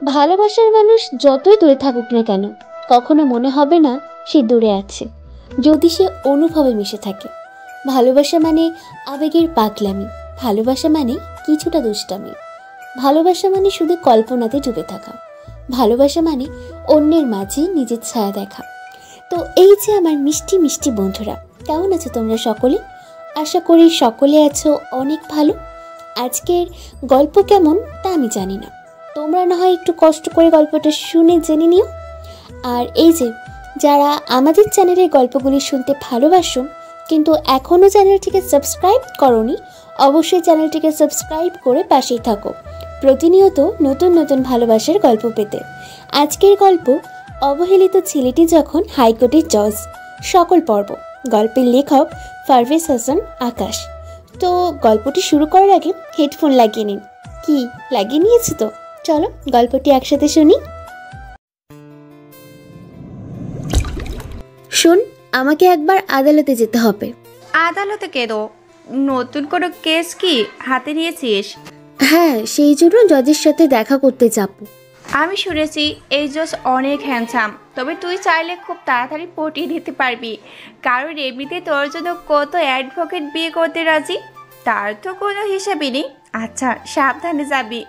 ভালোবাসার মানুষ যতই দূরে থাকুক না কেন, কখনো মনে হবে না সে দূরে আছে, যদি সে অনুভবে মিশে থাকে। ভালোবাসা মানে আবেগের পাগলামি, ভালোবাসা মানে কিছুটা দুষ্টামি, ভালোবাসা মানে শুধু কল্পনাতে ডুবে থাকা, ভালোবাসা মানে অন্যের মাঝে নিজের ছায়া দেখা। তো এই যে আমার মিষ্টি মিষ্টি বন্ধুরা, কেমন আছো তোমরা সকলে? আশা করি সকলে আছো অনেক ভালো। আজকের গল্প কেমন তা আমি জানি না, তোমরা না হয় একটু কষ্ট করে গল্পটা শুনে জেনে নিও। আর এই যে যারা আমাদের চ্যানেলের গল্পগুলি শুনতে ভালোবাসো কিন্তু এখনও চ্যানেলটিকে সাবস্ক্রাইব করোনি, অবশ্যই চ্যানেলটিকে সাবস্ক্রাইব করে পাশেই থাকো প্রতিনিয়ত নতুন নতুন ভালোবাসার গল্প পেতে। আজকের গল্প অবহেলিত ছেলেটি যখন হাইকোর্টের জজ, সকল পর্ব। গল্পের লেখক পারভেজ হাসান আকাশ। তো গল্পটি শুরু করার আগে হেডফোন লাগিয়ে নিন। কি লাগিয়ে নিয়েছো তো? চলো গল্পটি একসাথে শুনি। শোন, আমাকে একবার আদালতে যেতে হবে। আদালতে কেন? নতুন কোনো কেস কি হাতে নিয়েছিস? হ্যাঁ, সেই জন্য জজের সাথে দেখা করতে যাব। আমি শুনেছি এই জজ অনেক হ্যান্ডসাম, তবে তুই চাইলে খুব তাড়াতাড়ি পটিয়ে নিতে পারবি, কারণ এমনিতে তোর জন্য কত অ্যাডভোকেট বিয়ে করতে রাজি, তার তো কোনো হিসাবই নেই। আচ্ছা, সাবধানে যাবি।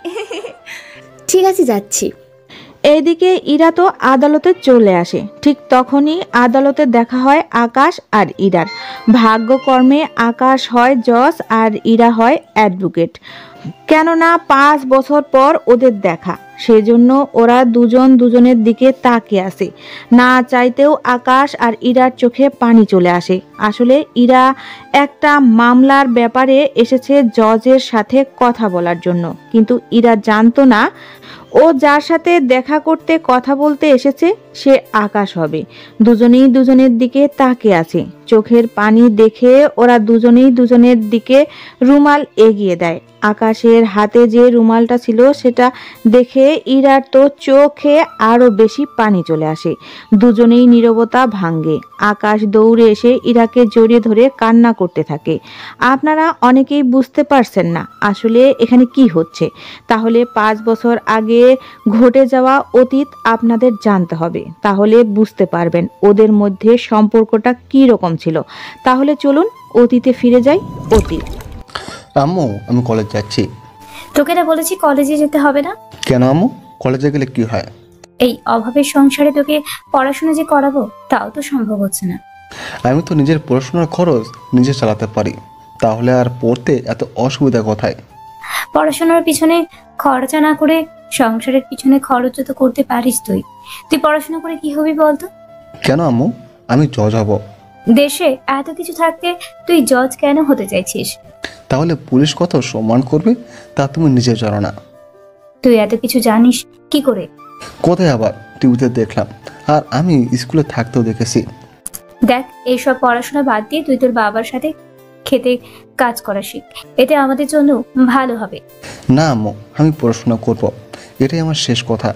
ঠিক আছে, যাচ্ছি। এইদিকে ইরা তো আদালতে চলে আসে। ঠিক তখনই আদালতে দেখা হয় আকাশ আর ইরার। ভাগ্যকর্মে আকাশ হয় জজ আর ইরা হয় অ্যাডভোকেট। কেননা 5 বছর পর ওদের দেখা, সেজন্য ওরা দুজন দুজনের দিকে তাকিয়ে আসে। না চাইতেও আকাশ আর ইরার চোখে পানি চলে আসে। আসলে ইরা একটা মামলার ব্যাপারে এসেছে জজের সাথে কথা বলার জন্য, কিন্তু ইরা জানতো না ও যার সাথে দেখা করতে কথা বলতে এসেছে সে আকাশ হবে। দুজনেই দুজনের দিকে তাকিয়ে আছে। চোখের পানি দেখে ওরা দুজনেই দুজনের দিকে রুমাল এগিয়ে দেয়। আকাশের হাতে যে রুমালটা ছিল সেটা দেখে ইরার তো চোখে আরো বেশি পানি চলে আসে। দুজনেই নীরবতা ভাঙ্গে। আকাশ দৌড়ে এসে ইরাকে জড়িয়ে ধরে কান্না করতে থাকে। আপনারা অনেকেই বুঝতে পারছেন না আসলে এখানে কি হচ্ছে, তাহলে 5 বছর আগে ঘটে যাওয়া অতীত আপনাদের জানতে হবে, তাহলে বুঝতে পারবেন ওদের মধ্যে সম্পর্কটা কি রকম ছিল। তাহলে চলুন অতীতে ফিরে যাই। অতীত। আম্মু, আমি কলেজ যাচ্ছি। তোকে না বলেছি কলেজে যেতে হবে না? কেন আম্মু? কলেজে গেলে কি হয়? এই অভাবের সংসারে তোকে পড়াশোনা যে করাবো তাও তো সম্ভব হচ্ছে না। আমি তো নিজের পড়াশোনার খরচ নিজে চালাতে পারি, তাহলে আর পড়তে এত অসুবিধা কোথায়? পড়াশোনার পিছনে খরচা না করে সংসারের পিছনে খরচ তো করতে পারিস। তুই পড়াশোনা করে কি হবি বলতো? কেন আম্মু? আমি জজ হব। দেশে এত কিছু থাকতে তুই জজ কেন হতে চাইছিস? তাহলে পুলিশ কত সম্মান করবে তা তুমি নিজে জানো না। তুই এত কিছু জানিস কি করে? কোথায় আবার? টিভিতে দেখলাম, আর আমি স্কুলে থাকতেও দেখেছি। দেখ, এইসব পড়াশোনা বাদ দিয়ে তুই তোর বাবার সাথে খেতে কাজ করা শিখ, এটা আমাদের জন্য ভালো হবে। না আম্মু, আমি পড়াশোনা করব, এটাই আমার শেষ কথা।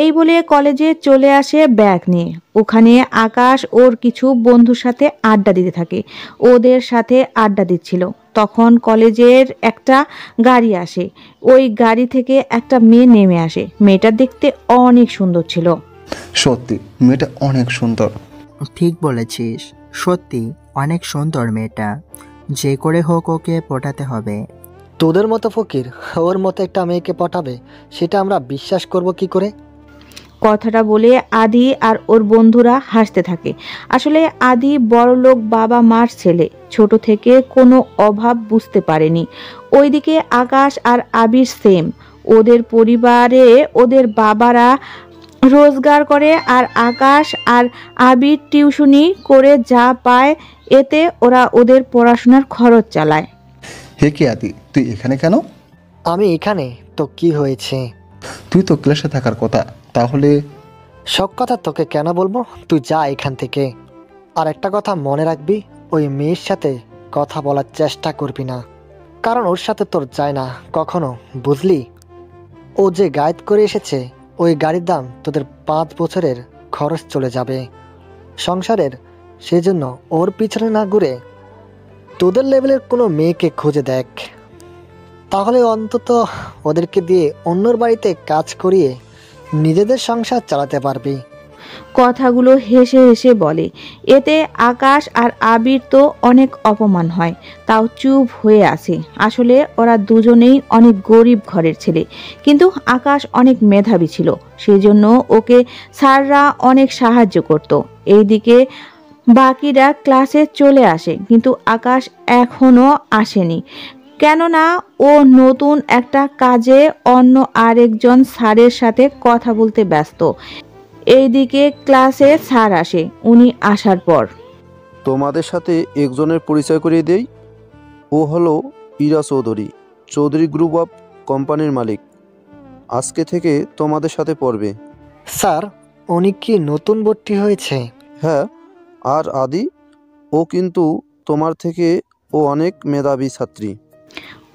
এই বলে কলেজে চলে আসে ব্যাগ নিয়ে। ওখানে আকাশ ওর কিছু বন্ধুর সাথে আড্ডা দিতে থাকে। ওদের সাথে আড্ডা দিচ্ছিল তখন কলেজের একটা গাড়ি আসে। ওই গাড়ি থেকে একটা মেয়ে নেমে আসে। মেয়েটা দেখতে অনেক সুন্দর ছিল। সত্যি মেয়েটা অনেক সুন্দর। ঠিক বলেছিস, সত্যি অনেক সুন্দর মেয়েটা। যে করে হোক ওকে পটাতে হবে। তোদের মতো ফকির ওর মতো একটা মেয়েকে পটাবে, সেটা আমরা বিশ্বাস করব কি করে? কথাটা বলে আদি আর ওর বন্ধুরা হাসতে থাকে। আসলে আদি বড়লোক বাবা মার ছেলে, ছোট থেকে কোনো অভাব বুঝতে পারেনি। ওইদিকে আকাশ আর আবির সেম। ওদের পরিবারে ওদের বাবারা রোজগার করে আর আকাশ আর আবির টিউশনি করে যা পায় এতে ওরা ওদের পড়াশোনার খরচ চালায়। হে কি আদি, তুই এখানে কেন? আমি এখানে তো কি হয়েছে? তুই তো ক্লাসে থাকার কথা, তাহলে? সব কথা তোকে কেন বলবো, তুই যা এখান থেকে। আর একটা কথা মনে রাখবি, ওই মেয়ের সাথে কথা বলার চেষ্টা করবি না, কারণ ওর সাথে তোর যায় না কখনো, বুঝলি? ও যে গাইড করে এসেছে ওই গাড়ির দাম তোদের 5 বছরের খরচ চলে যাবে সংসারের। সেজন্য ওর পিছনে না ঘুরে তোদের লেভেলের কোনো মেয়েকে খুঁজে দেখ, তাহলে অন্তত ওদেরকে দিয়ে অন্যর বাড়িতে কাজ করিয়ে নিজেদের সংসার চালাতে পারবি। কথাগুলো হেসে হেসে বলে। এতে আকাশ আর আবির তো অনেক অপমান হয়, তাও চুপ হয়ে আছে। আসলে ওরা দুজনেই অনেক গরিব ঘরের ছেলে, কিন্তু আকাশ অনেক মেধাবী ছিল, সেজন্য ওকে স্যাররা অনেক সাহায্য করত। এইদিকে বাকিরা ক্লাসে চলে আসে, কিন্তু আকাশ এখনো আসেনি, কেননা ও নতুন একটা কাজে অন্য আরেকজন স্যারের সাথে কথা বলতে ব্যস্ত। এইদিকে ক্লাসে স্যার আসে। উনি আসার পর তোমাদের সাথে একজনের পরিচয় করিয়ে দেই। ও হলো ইরা চৌধুরী, চৌধুরী গ্রুপ অফ কোম্পানির মালিক। আজকে থেকে তোমাদের সাথে পড়বে। স্যার, উনি কি নতুন ভর্তি হয়েছে? হ্যাঁ, আর আদি, ও কিন্তু তোমার থেকে ও অনেক মেধাবী ছাত্রী।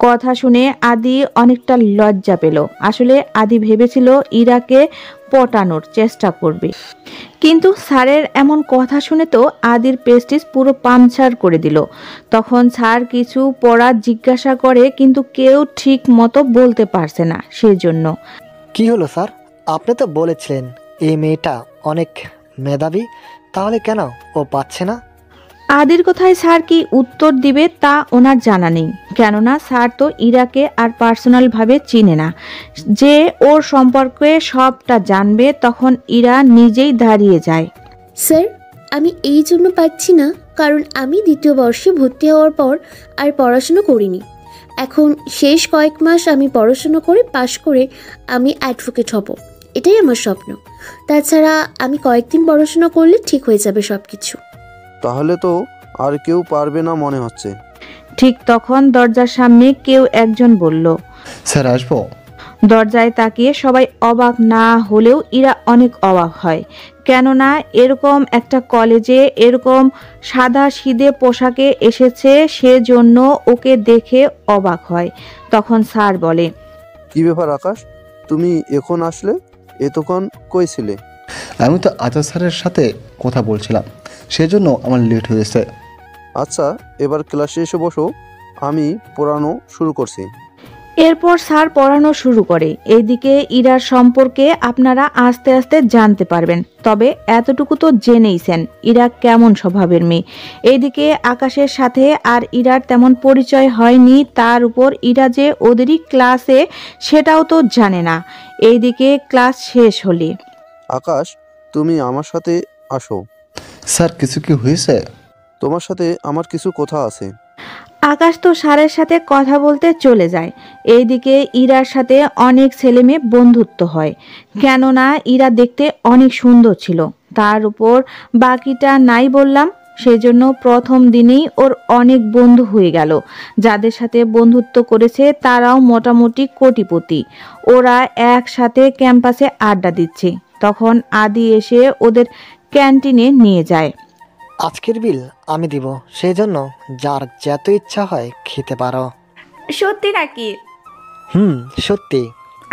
কথা শুনে আদি অনেকটা লজ্জা পেল। আসলে আদি ভেবেছিল ইরাকে পটানোর চেষ্টা করবে, কিন্তু স্যারের এমন কথা শুনে তো আদির প্রেস্টিজ পুরো পাংচার করে দিল। তখন স্যার কিছু পড়া জিজ্ঞাসা করে, কিন্তু কেউ ঠিক মতো বলতে পারছে না। সেজন্য কি হলো স্যার? আপনি তো বলেছিলেন এই মেয়েটা অনেক মেধাবী, তাহলে কেন ও পাচ্ছে না? আদির কথায় স্যার কি উত্তর দিবে তা ওনার জানা নেই, কেননা স্যার তো ইরাকে আর পার্সোনালভাবে চিনে না। যে ওর সম্পর্কে সবটা জানবে, তখন ইরা নিজেই দাঁড়িয়ে যায়। স্যার, আমি এই জন্য পাচ্ছি না কারণ আমি দ্বিতীয় বর্ষে ভর্তি হওয়ার পর আর পড়াশুনো করিনি। এখন শেষ কয়েক মাস আমি পড়াশুনো করে পাশ করে আমি অ্যাডভোকেট হব, এটাই আমার স্বপ্ন। তাছাড়া আমি কয়েকদিন পড়াশোনা করলে ঠিক হয়ে যাবে সব কিছু। তাহলে তো আর কেউ পারবে না মনে হচ্ছে। ঠিক তখন দরজার সামনে কেউ একজন বলল, স্যার আসবো? দরজায় তাকিয়ে সবাই অবাক না হলেও ইরা অনেক অবাক হয়, কেননা এরকম একটা কলেজে এরকম সাদা সিধে পোশাকে এসেছে, সেজন্য ওকে দেখে অবাক হয়। তখন স্যার বলে, কি ব্যাপার আকাশ, তুমি এখন আসলে? এতক্ষণ কই ছিলে? আমি তো আজাদ স্যারের সাথে কথা বলছিলাম, সেজন্য আমার লেট হয়েছে। আচ্ছা, এবার ক্লাসে এসে বসো, আমি পড়ানো শুরু করছি। এরপর স্যার পড়ানো শুরু করে। এইদিকে ইরার সম্পর্কে আপনারা আস্তে আস্তে জানতে পারবেন, তবে এতটুকু তো জেনেইছেন ইরা কেমন স্বভাবের মেয়ে। এইদিকে আকাশের সাথে আর ইরার তেমন পরিচয় হয়নি, তার উপর ইরা যে ওদেরই ক্লাসে সেটাও তো জানে না। এইদিকে ক্লাস শেষ হলে আকাশ, তুমি আমার সাথে আসো। স্যার কিছু কি হয়েছে? তোমার সাথে আমার কিছু কথা আছে। আকাশ তো স্যারের সাথে কথা বলতে চলে যায়। এইদিকে ইরার সাথে অনেক ছেলে মেয়ে বন্ধুত্ব হয়, কেননা ইরা দেখতে অনেক সুন্দর ছিল। তার উপর বাকিটা নাই বললাম, সেজন্য প্রথম দিনেই ওর অনেক বন্ধু হয়ে গেল। যাদের সাথে বন্ধুত্ব করেছে তারাও মোটামুটি কোটিপতি। ওরা একসাথে ক্যাম্পাসে আড্ডা দিচ্ছে। তখন আদি এসে ওদের ক্যান্টিনে নিয়ে যায়। আজকের বিল আমি দিব, সেই জন্য যার যত ইচ্ছা হয় খেতে পারো। সত্যি নাকি? সত্যি।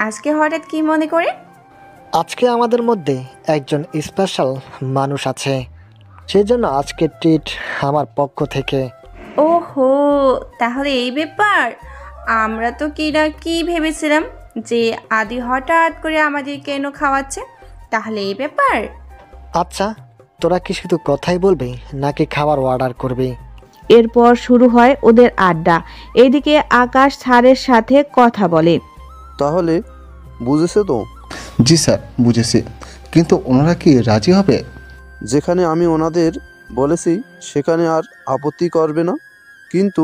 আজকে হঠাৎ কি মনে করে? আজকে আমাদের মধ্যে একজন স্পেশাল মানুষ আছে, সেই জন্য আজকের ট্রিট আমার পক্ষ থেকে। ওহো, তাহলে এই ব্যাপার। আমরা তো কি ভেবেছিলাম যে আদি হঠাৎ করে আমাদের কেন খাওয়াচ্ছে, তাহলে এই ব্যাপার। আচ্ছা, তোরা কি শুধু কথাই বলবি নাকি খাবার অর্ডার করবি? এরপর শুরু হয় ওদের আড্ডা। এইদিকে আকাশ স্যারের সাথে কথা বলে। তাহলে বুঝেছে তো? জি স্যার, বুঝেছি, কিন্তু ওনারা কি রাজি হবে? যেখানে আমি ওনাদের বলেছি সেখানে আর আপত্তি করবে না। কিন্তু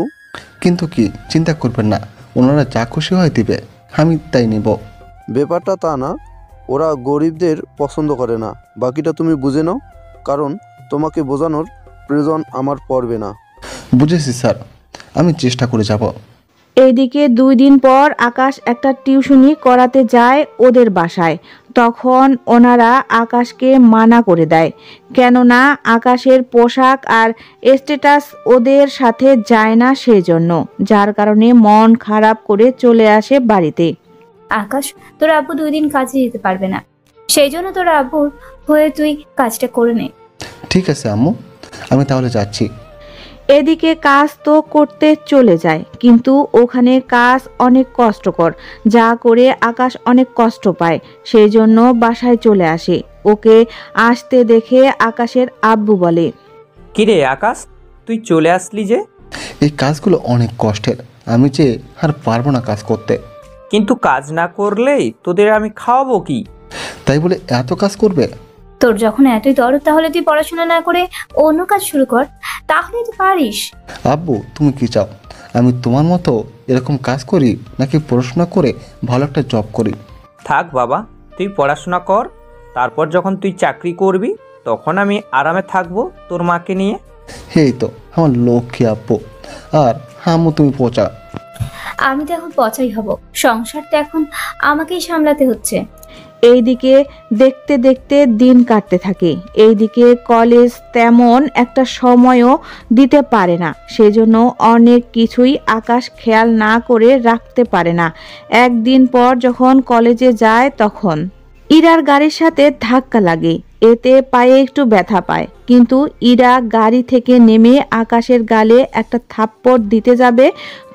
কিন্তু কি? চিন্তা করবেন না, ওনারা যা খুশি হয় দিবে, আমি তাই নেব। ব্যাপারটা তা না, ওরা গরিবদের পছন্দ করে না। বাকিটা তুমি বুঝে নাও, কারণ তোমাকে বোঝানোর প্রয়োজন আমার পড়বে না। বুঝেছি স্যার, আমি চেষ্টা করে যাব। এইদিকে 2 দিন পর আকাশ একটা টিউশনি করাতে যায় ওদের বাসায়। তখন ওনারা আকাশকে মানা করে দেয়, কেননা আকাশের পোশাক আর স্ট্যাটাস ওদের সাথে যায় না, সেজন্য। যার কারণে মন খারাপ করে চলে আসে বাড়িতে। আকাশ, তোর আব্বু 2 দিন কাজে যেতে পারবে না, সেই জন্য তোর আব্বুর হয়ে তুই কাজটা করে নে। ঠিক আছে আম্মু, আমি তাহলে যাচ্ছি। এদিকে কাজ তো করতে চলে যায়, কিন্তু ওখানে কাজ অনেক কষ্টকর, যা করে আকাশ অনেক কষ্ট পায়। সেই জন্য বাসায় চলে আসে। ওকে আসতে দেখে আকাশের আব্বু বলে, কিরে আকাশ, তুই চলে আসলি যে? এই কাজগুলো অনেক কষ্টের, আমি যে আর পারবো না কাজ করতে। কিন্তু কাজ না করলেই তোদের আমি খাওয়াবো কি? তাই বলে এত কাজ করবে? তোর যখন এতই দরদ, তাহলে তুই পড়াশোনা না করে অন্য কাজ শুরু কর, তাহলে তুই পারিস। আব্বু, তুমি কি চাও আমি তোমার মতো এরকম কাজ করি, নাকি পড়াশোনা করে ভালো একটা জব করি? থাক বাবা, তুই পড়াশোনা কর, তারপর যখন তুই চাকরি করবি তখন আমি আরামে থাকবো তোর মাকে নিয়ে। এই তো আমার লক্ষ্মী আব্বু। আর আম্মু, তুমি পচা। আমি তো এখন পচাই হব, সংসার তো এখন আমাকেই সামলাতে হচ্ছে। এইদিকে দেখতে দেখতে দিন কাটতে থাকে। এইদিকে কলেজ তেমন একটা সময়ও দিতে পারে না, সেজন্য অনেক কিছুই আকাশ খেয়াল না করে রাখতে পারে না। একদিন পর যখন কলেজে যায় তখন ইরার গাড়ির সাথে ধাক্কা লাগে। এতে পায়ে একটু ব্যথা পায়, কিন্তু ইরা গাড়ি থেকে নেমে আকাশের গালে একটা থাপ্পড় দিতে যাবে,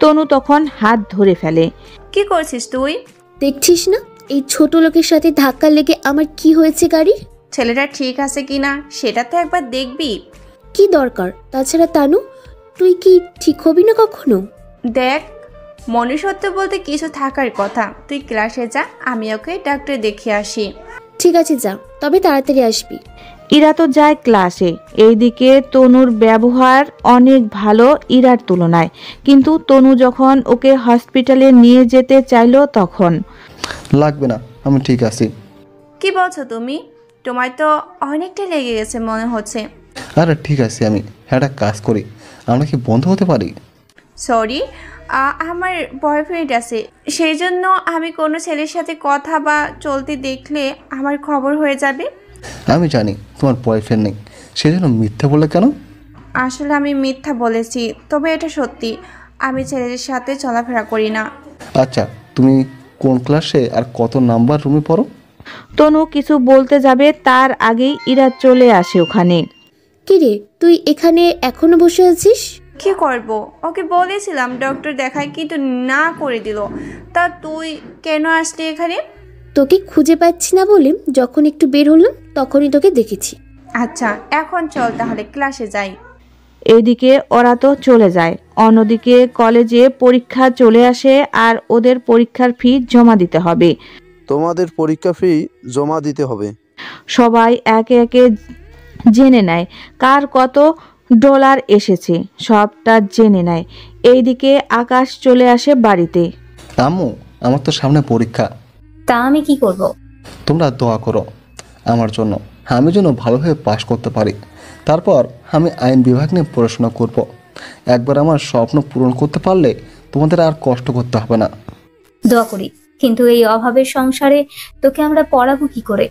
তনু তখন হাত ধরে ফেলে। কি করছিস তুই? দেখছিস না এই ছোট লোকের সাথে ধাক্কা লেগে আমার কি হয়েছে গাড়ির? ছেলেটা ঠিক আছে কিনা সেটা তো একবার দেখবি। কি দরকার? তাছাড়া তানু, তুই কি ঠিক হবি না কখনো? দেখ, মনুষ্যত্ব বলতে কিছু থাকার কথা। তুই ক্লাসে যা, আমি ওকে ডাক্তার দেখিয়ে আসি। ঠিক আছে, যা, তবে তাড়াতাড়ি আসবি। ইরা তো যায় ক্লাসে। এইদিকে তনুর ব্যবহার অনেক ভালো ইরার তুলনায়, কিন্তু তনু যখন ওকে হসপিটালে নিয়ে যেতে চাইলো তখন লাগবে না, আমি ঠিক আছি। কি বলছো তুমি? তোমার তো অনেকটা লেগে গেছে মনে হচ্ছে। আরে ঠিক আছে, আমি একটা কাজ করি, আমরা কি বন্ধু হতে পারি? সরি, আমার বয়ফ্রেন্ড আছে, সেই জন্য আমি কোনো ছেলের সাথে কথা বা চলতে দেখলে আমার খবর হয়ে যাবে। আমি জানি তোমার বয়ফ্রেন্ড নেই, সেজন্য মিথ্যে বলে কেন? আসলে আমি মিথ্যা বলেছি, তবে এটা সত্যি। আমি ছেলেদের সাথে চলাফেরা করি না। আচ্ছা, তুমি কোন ক্লাসে আর কত নাম্বার রুমে পড়ো? তনু কিছু বলতে যাবে, তার আগেই ইরা চলে আসে ওখানে। কি রে, তুই এখানে এখনো বসে আছিস? কি করব? ওকে বলেছিলাম ডক্টর দেখায়, কিন্তু না করে দিল। তা তুই কেন আসলি এখানে? তোকে খুঁজে পাচ্ছি না বলে যখন একটু বের হলাম তখনই তোকে দেখেছি। আচ্ছা, এখন চল তাহলে ক্লাসে যাই। এইদিকে ওরা তো চলে যায়, অন্যদিকে কলেজে পরীক্ষা চলে আসে আর ওদের পরীক্ষার ফি জমা দিতে হবে। তোমাদের পরীক্ষা ফি জমা দিতে হবে। সবাই একে একে জেনে নেয় কার কত ডলার এসেছে, সবটা জেনে নেয়। এইদিকে আকাশ চলে আসে বাড়িতে। আম্মু, আমার তো সামনে পরীক্ষা। তা আমি কি করব? তোমরা দোয়া করো আমার জন্য, আমি যেন ভালোভাবে পাশ করতে পারি। তারপর আমি আইন বিভাগ নিয়ে পড়াশোনা করব। একবার আমার স্বপ্ন পূরণ করতে পারলে তোমাদের আর কষ্ট করতে হবে না। দোয়া করি, কিন্তু এই অভাবের সংসারে তোকে আমরা পড়াবো কি করে?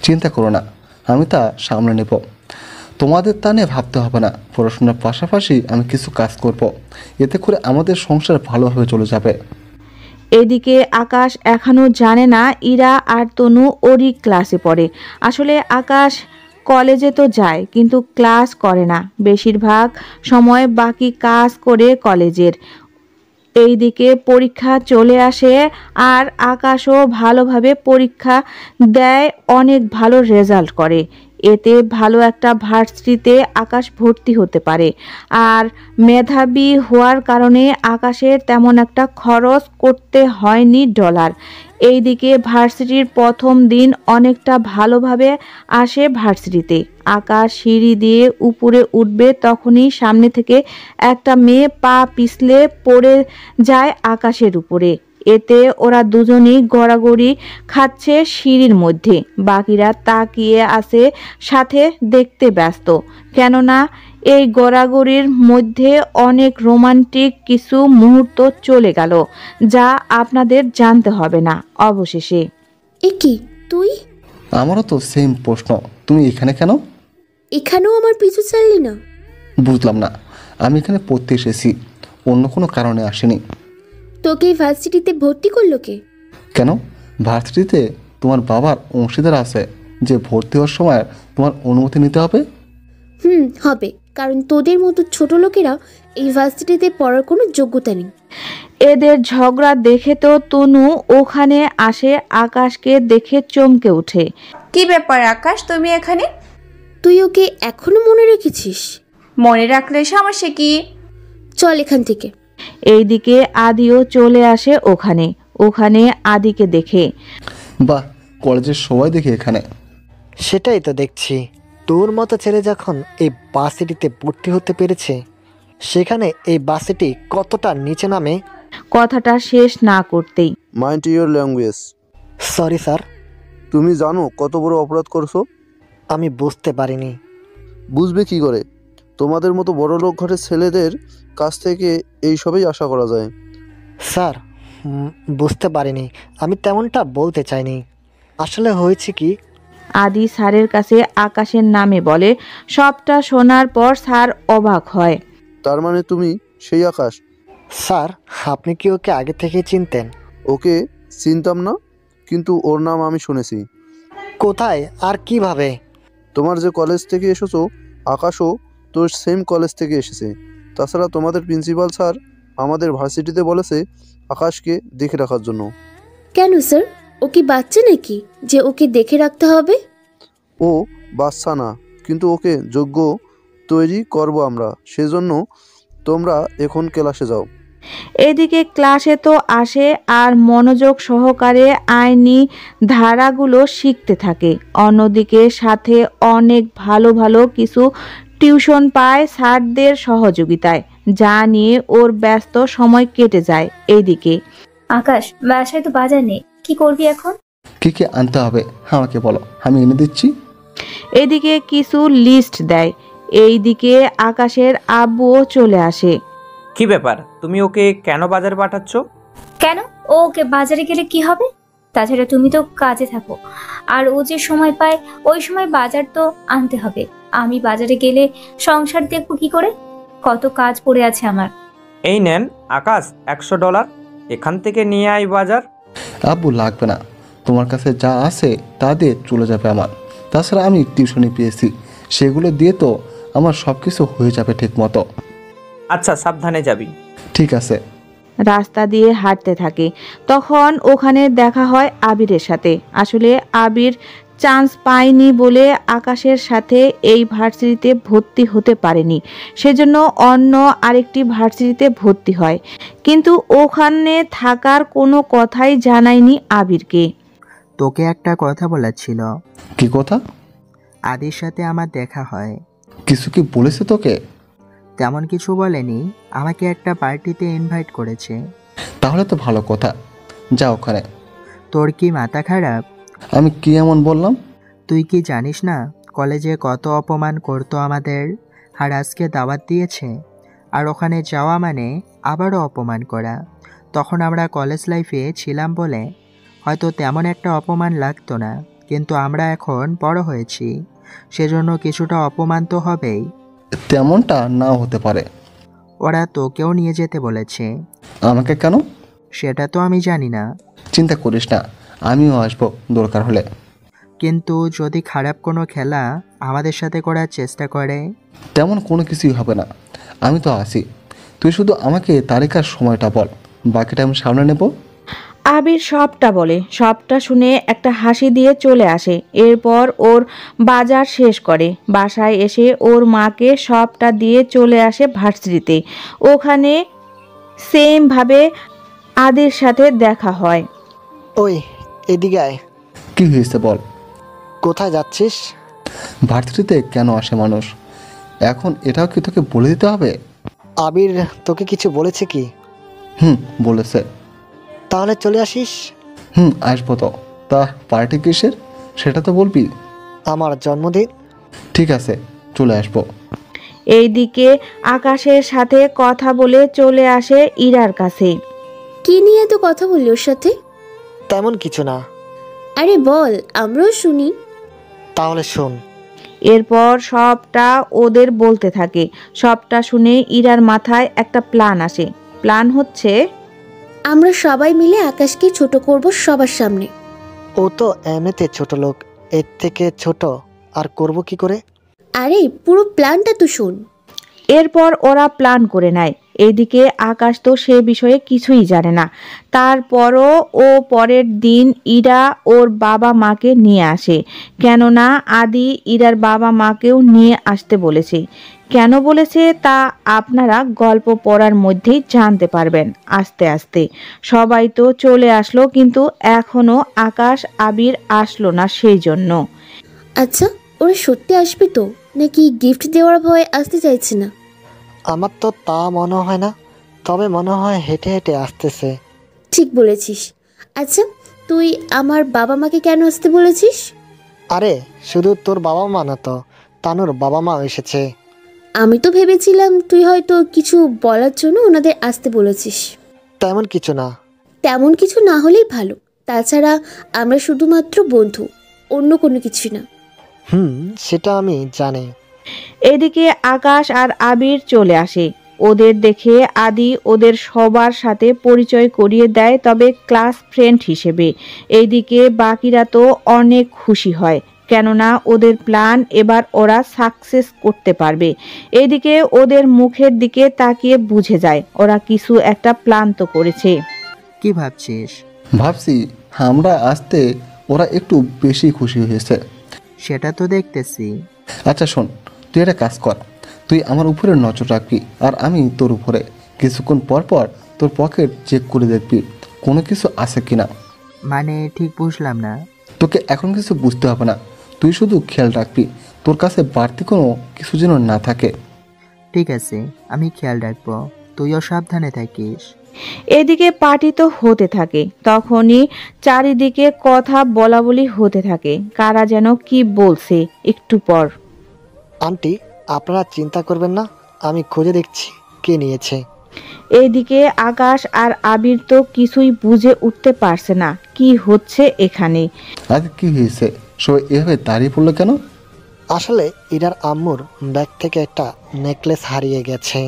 চিন্তা করো না, আমি তা সামলে নেব। তোমাদের তা নিয়ে ভাবতে হবে না। পড়াশোনার পাশাপাশি আমি কিছু কাজ করব, এতে করে আমাদের সংসার ভালোভাবে চলে যাবে। এদিকে আকাশ এখনো জানে না ইরা আর তনু ওরই ক্লাসে পড়ে। আসলে আকাশ কলেজে তো যায়, কিন্তু ক্লাস করে না, বেশিরভাগ সময় বাকি কাজ করে কলেজের। এইদিকে পরীক্ষা চলে আসে আর আকাশও ভালোভাবে পরীক্ষা দেয়, অনেক ভালো রেজাল্ট করে। এতে ভালো একটা ভার্সিটিতে আকাশ ভর্তি হতে পারে। আর মেধাবী হওয়ার কারণে আকাশের তেমন একটা খরচ করতে হয়নি ডলার। এইদিকে ভার্সিটির প্রথম দিন অনেকটা ভালোভাবে আসে ভার্সিটিতে। আকাশ সিঁড়ি দিয়ে উপরে উঠবে, তখনই সামনে থেকে একটা মেয়ে পা পিছলে পড়ে যায় আকাশের উপরে। এতে ওরা দুজনেই গড়াগড়ি খাচ্ছে সিঁড়ির মধ্যে। বাকিরা তাকিয়ে আছে, সাথে দেখতে ব্যস্ত, কেননা এই গড়াগড়ির মধ্যে অনেক রোমান্টিক কিছু মুহূর্ত চলে গেল, যা আপনাদের জানতে হবে না অবশেষে। এ কি, তুই? আমারও তো সেম প্রশ্ন, তুমি এখানে কেন? এখানেও আমার পিছু ছাড়লি না? বুঝলাম না, আমি এখানে পড়তে এসেছি, অন্য কোনো কারণে আসিনি। তোকে এই ভার্সিটিতে ভর্তি করলো কে? কেন, ভার্সিটিতে তোমার বাবার অংশীদার আছে যে ভর্তি হওয়ার সময় তোমার অনুমতি নিতে হবে। হবে, কারণ তোদের মতো ছোট লোকেরা এই ভার্সিটিতে পড়ার কোনো যোগ্যতা নেই। এদের ঝগড়া দেখে তো তনু ওখানে আসে, আকাশকে দেখে চমকে ওঠে। কি ব্যাপার আকাশ, তুমি এখানে? তুই ওকে এখনো মনে রেখেছিস? মনে রাখলে সমস্যা কি? চল এখান থেকে। এইদিকে আদিও চলে আসে ওখানে। ওখানে আদিকে দেখে। বাহ, কলেজের সবাই দেখি এখানে। সেটাই তো দেখছি, তোর মতো ছেলে যখন এই বাসিটিতে ভর্তি হতে পেরেছে, সেখানে এই বাসিটি কতটা নিচে নামে। কথাটা শেষ না করতেই mind your language. Sorry sir, তুমি জানো কত বড় অপরাধ করছো? আমি বুঝতে পারিনি। বুঝবে কি করে? তোমাদের মতো বড় লোক ঘরের ছেলেদের কাছ থেকে এইসবই আশা করা যায়। স্যার, বুঝতে পারিনি, আমি তেমনটা বলতে চাইনি। আসলে হয়েছে কি, আদি স্যারের কাছে আকাশের নামে বলে। সবটা শোনার পর স্যার অবাক হয়। তার মানে তুমি সেই আকাশ? স্যার, আপনি কি ওকে আগে থেকে চিনতেন? ওকে চিনতাম না, কিন্তু ওর নাম আমি শুনেছি। কোথায় আর কিভাবে? তোমার যে কলেজ থেকে এসেছো, আকাশও তোর সেম কলেজ থেকে এসেছে। তাছাড়া তোমাদের প্রিন্সিপাল স্যার আমাদের ভার্সিটিতে বলেছে আকাশকে দেখে রাখার জন্য। কেন স্যার, ও কি বাচ্চা নাকি যে ওকে দেখে রাখতে হবে? ও বাচ্চা না, কিন্তু ওকে যোগ্য তৈরি করব আমরা, সেজন্য তোমরা এখন ক্লাসে যাও। এদিকে ক্লাসে তো আসে আর মনোযোগ সহকারে আইনি ধারাগুলো শিখতে থাকে। অন্যদিকে সাথে অনেক ভালো ভালো কিছু টিউশন পায় স্যারদের সহযোগিতায়, যা নিয়ে ওর ব্যস্ত সময় কেটে যায়। এইদিকে আকাশ, বাসায় তো বাজার নেই, কি করবি এখন? কি কি আনতে হবে আমাকে বলো, আমি এনে দিচ্ছি। এদিকে কিছু লিস্ট দেয়। এইদিকে আকাশের আব্বুও চলে আসে। কি ব্যাপার, তুমি ওকে কেন বাজার পাঠাচ্ছ? কেন, ও ওকে বাজারে গেলে কি হবে? তাছাড়া তুমি তো কাজে থাকো, আর ও যে সময় পায় ওই সময় বাজার তো আনতে হবে। আমি বাজারে গেলে সংসার দেখবো কি করে? কত কাজ পড়ে আছে আমার। এই নেন আকাশ, $100, এখান থেকে নিয়ে আয় বাজার। আব্বু লাগবে না, তোমার কাছে যা আছে তা দিয়ে চলে যাবে আমার। তাছাড়া আমি টিউশনি পেয়েছি, সেগুলো দিয়ে তো আমার সব কিছু হয়ে যাবে ঠিক মতো। আচ্ছা, সাবধানে যাবি। ঠিক আছে। রাস্তা দিয়ে হাঁটতে থাকে। তখন ওখানে দেখা হয় আবিরের সাথে। আসলে আবির চান্স পায়নি বলে আকাশের সাথে এই ভার্সিটিতে ভর্তি হতে পারেনি, সেজন্য অন্য আরেকটি ভার্সিটিতে ভর্তি হয়। কিন্তু ওখানে থাকার কোনো কথাই জানায়নি আবিরকে। তোকে একটা কথা বলার ছিল। কি কথা? আদির সাথে আমার দেখা হয়। কিছু কি বলেছে তোকে? তেমন কিছু বলেনি, আমাকে একটা পার্টিতে ইনভাইট করেছে। তাহলে তো ভালো কথা, যা ওখানে। তোর কি মাথা খারাপ? আমি কি এমন বললাম? তুই কি জানিস না কলেজে কত অপমান করতো আমাদের? আর আজকে দাওয়াত দিয়েছে, আর ওখানে যাওয়া মানে আবারও অপমান করা। তখন আমরা কলেজ লাইফে ছিলাম বলে হয়তো তেমন একটা অপমান লাগতো না, কিন্তু আমরা এখন বড় হয়েছি, সেজন্য কিছুটা অপমান তো হবেই। তেমনটা নাও হতে পারে। ওরা তোকেও নিয়ে যেতে বলেছে। আমাকে কেন? সেটা তো আমি জানি না, চিন্তা করিস না, আমিও আসবো দরকার হলে। কিন্তু যদি খারাপ কোনো খেলা আমাদের সাথে করার চেষ্টা করে? তেমন কোনো কিছুই হবে না, আমি তো আসি। তুই শুধু আমাকে তারিখার সময়টা বল, বাকিটা আমি সামনে নেব। আবির সবটা বলে। সবটা শুনে একটা হাসি দিয়ে চলে আসে। এরপর ওর বাজার শেষ করে বাসায় এসে ওর মাকে সবটা দিয়ে চলে আসে ভার্সিটিতে। ওখানে সেমভাবে আদির সাথে দেখা হয়। ওই এদিকে আয়। কি হয়েছে বল। কোথায় যাচ্ছিস? ভার্সিটিতে কেন আসে মানুষ, এখন এটাও কি তোকে বলে দিতে হবে? আবির তোকে কিছু বলেছে কি? বলেছে। তাহলে চলে আসিস। আসবো তো। তা পার্টি কিসের সেটা তো বলবি। আমার জন্মদিন। ঠিক আছে, চলে আসবো। এইদিকে আকাশের সাথে কথা বলে চলে আসে ইরার কাছে। কি নিয়ে তো কথা বললি ওর সাথে? তেমন কিছু না। আরে বল, আমরাও শুনি। তাহলে শোন। এরপর সবটা ওদের বলতে থাকে। সবটা শুনে ইরার মাথায় একটা প্ল্যান আসে। প্ল্যান হচ্ছে, আমরা সবাই মিলে আকাশকে ছোট করব সবার সামনে। ও তো এমনিতে ছোট লোক, এর থেকে ছোট আর করব কি করে? আরে পুরো প্ল্যানটা তো শোন। এরপর ওরা প্ল্যান করে নেয়। এইদিকে আকাশ তো সে বিষয়ে কিছুই জানে না। তারপরও ও পরের দিন ইরা ওর বাবা মাকে নিয়ে আসে, কেননা আদি ইরার বাবা মাকেও নিয়ে আসতে বলেছে। কেন বলেছে তা আপনারা গল্প পড়ার মধ্যেই জানতে পারবেন আস্তে আস্তে। সবাই তো চলে আসলো, কিন্তু এখনো আকাশ আবির আসলো না, সেই জন্য। আচ্ছা, ওরা সত্যি আসবে তো, নাকি গিফট দেওয়ার ভয়ে আসতে চাইছে না? আমার তো তা মনে হয় না, তবে মনে হয় হেঁটে হেঁটে আসতেছে। ঠিক বলেছিস। আচ্ছা, তুই আমার বাবা মাকে কেন আসতে বলেছিস? আরে শুধু তোর বাবা মা না তো, তানুর বাবা মা এসেছে। আমি তো ভেবেছিলাম তুই হয়তো কিছু বলার জন্য ওনাদের আসতে বলেছিস। তেমন কিছু না। তেমন কিছু না হলেই ভালো। তাছাড়া আমরা শুধুমাত্র বন্ধু, অন্য কোনো কিছু না। সেটা আমি জানি। এদিকে আকাশ আর আবির চলে আসে। ওদের দেখে আদি ওদের সবার সাথে পরিচয় করিয়ে দেয়, তবে ক্লাস ফ্রেন্ড হিসেবে। এইদিকে বাকিরা তো অনেক খুশি হয়, কেননা ওদের প্ল্যান এবার ওরা সাকসেস করতে পারবে। এইদিকে ওদের মুখের দিকে তাকিয়ে বুঝে যায় ওরা কিছু একটা প্ল্যান তো করেছে। কি ভাবছিস? ভাবছি আমরা আসতে ওরা একটু বেশি খুশি হয়েছে। সেটা তো দেখতেছি। আচ্ছা শোন, তুই একটা কাজ কর, তুই আমার উপরে নজর রাখবি আর আমি তোর উপরে। কিছুক্ষণ পর পর তোর পকেট চেক করে দেখবি কোনো কিছু আছে কিনা। মানে ঠিক বুঝলাম না। তোকে এখন কিছু বুঝতে হবে না, তুই শুধু খেয়াল রাখবি তোর কাছে বাড়তি কোনো কিছু যেন না থাকে। ঠিক আছে, আমি খেয়াল রাখবো, তুইও সাবধানে থাকিস। এদিকে পার্টি তো হতে থাকে, তখনই চারিদিকে কথা বলাবলি হতে থাকে, কারা যেন কি বলছে। একটু পর, আন্টি আপনারা চিন্তা করবেন না, আমি খুঁজে দেখছি কে নিয়েছে। এইদিকে আকাশ আর আবির তো কিছুই বুঝে উঠতে পারছে না কি হচ্ছে এখানে। আজ কি হয়েছে, সবাই এভাবে দাঁড়িয়ে পড়লো কেন? আসলে ইরার আম্মুর ব্যাগ থেকে একটা নেকলেস হারিয়ে গেছে,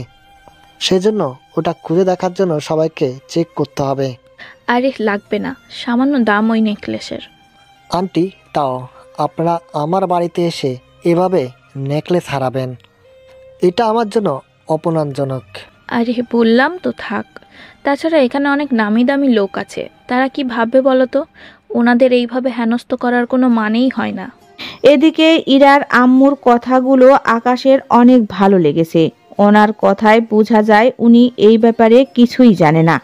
সেজন্য ওটা খুঁজে দেখার জন্য সবাইকে চেক করতে হবে। আরে লাগবে না, সামান্য দাম ওই নেকলেসের। আন্টি তাও আপনারা আমার বাড়িতে এসে এভাবে নেকলেস হারাবেন, এটা আমার জন্য অপমানজনক। আরে বললাম তো থাক। তাছাড়া এখানে অনেক নামি দামি লোক আছে, তারা কি ভাববে বলো তো? ওনাদের এইভাবে হেনস্থ করার কোনো মানেই হয় না। এদিকে ইরার আম্মুর কথাগুলো আকাশের অনেক ভালো লেগেছে। ওনার কথায় বোঝা যায় উনি এই ব্যাপারে কিছুই জানে না।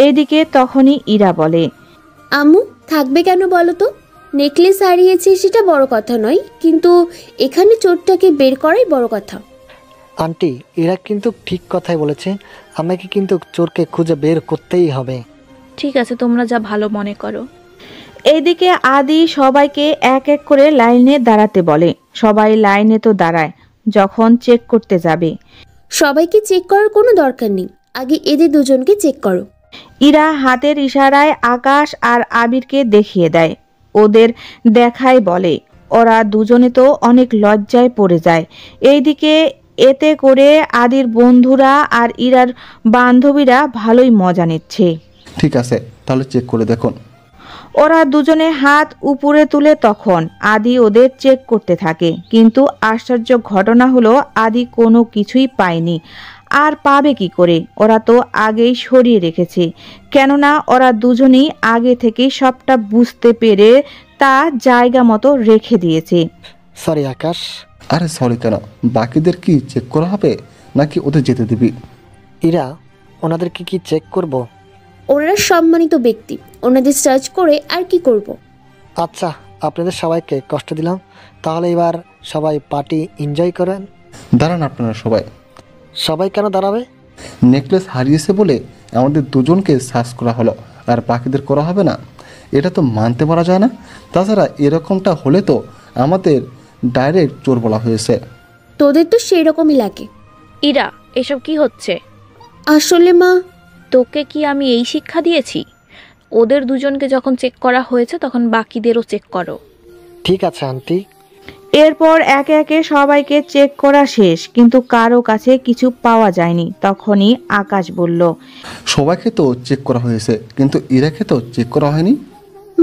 এইদিকে তখনই ইরা বলে, আম্মু থাকবে কেন বলো তো? নেকলেস হারিয়েছে সেটা বড় কথা নয়, কিন্তু এখানে চোরটাকে বের করাই বড় কথা। আন্টি এরা কিন্তু ঠিক কথাই বলেছে, আমাকে কিন্তু চোরকে খুঁজে বের করতেই হবে। ঠিক আছে, তোমরা যা ভালো মনে করো। এইদিকে আদি সবাইকে এক এক করে লাইনে দাঁড়াতে বলে। সবাই লাইনে তো দাঁড়ায় যখন চেক করতে যাবে। সবাইকে চেক করার কোনো দরকার নেই, আগে এদের দুজনকে চেক করো। ইরা হাতের ইশারায় আকাশ আর আবিরকে দেখিয়ে দেয়। ওদের দেখায় বলে। ওরা দুজনে তো অনেক লজ্জায় পড়ে যায়। এইদিকে এতে করে আদির বন্ধুরা আর ইরার বান্ধবীরা ভালোই মজা নিচ্ছে। ঠিক আছে, তাহলে চেক করে দেখুন। ওরা দুজনে হাত উপরে তুলে তখন আদি ওদের চেক করতে থাকে, কিন্তু আশ্চর্য ঘটনা হলো আদি কোনো কিছুই পায়নি। আর পাবে কি করে, ওরা তো আগেই সরিয়ে রেখেছে, কেননা ওরা দুজনেই আগে থেকেই সবটা বুঝতে পেরে তা জায়গা মতো রেখে দিয়েছে। সরি আকাশ। আরে সরি কেন, বাকিদের কি চেক করা হবে নাকি ওদের যেতে দিবি? ইরা ওনাদেরকে কি চেক করব? ওনারা সম্মানিত ব্যক্তি, ওনাদের সার্চ করে আর কি করব। আচ্ছা আপনাদের সবাইকে কষ্ট দিলাম, তাহলে এবার সবাই পার্টি এনজয় করেন। দাঁড়ান আপনারা সবাই। সবাই কেন দাঁড়াবে? নেকলেস হারিয়েছে বলে আমাদের দুজনকে সার্চ করা হলো আর বাকিদের করা হবে না, এটা তো মানতে পারা যায় না। তাছাড়া এরকমটা হলে তো আমাদের ডাইরেক্ট চোর বলা হয়েছে। তোদের তো সেই রকমই লাগে। ইরা, এসব কি হচ্ছে? আসলে মা, তোকে কি আমি এই শিক্ষা দিয়েছি? ওদের দুজনকে যখন চেক করা হয়েছে তখন বাকিদেরও চেক করো। ঠিক আছে আন্টি। এরপর একে একে সবাইকে চেক করা শেষ, কিন্তু কারো কাছে কিছু পাওয়া যায়নি। তখনই আকাশ বলল, সবাইকে তো চেক করা হয়েছে, কিন্তু ইরাকে তো চেক করা হয়নি।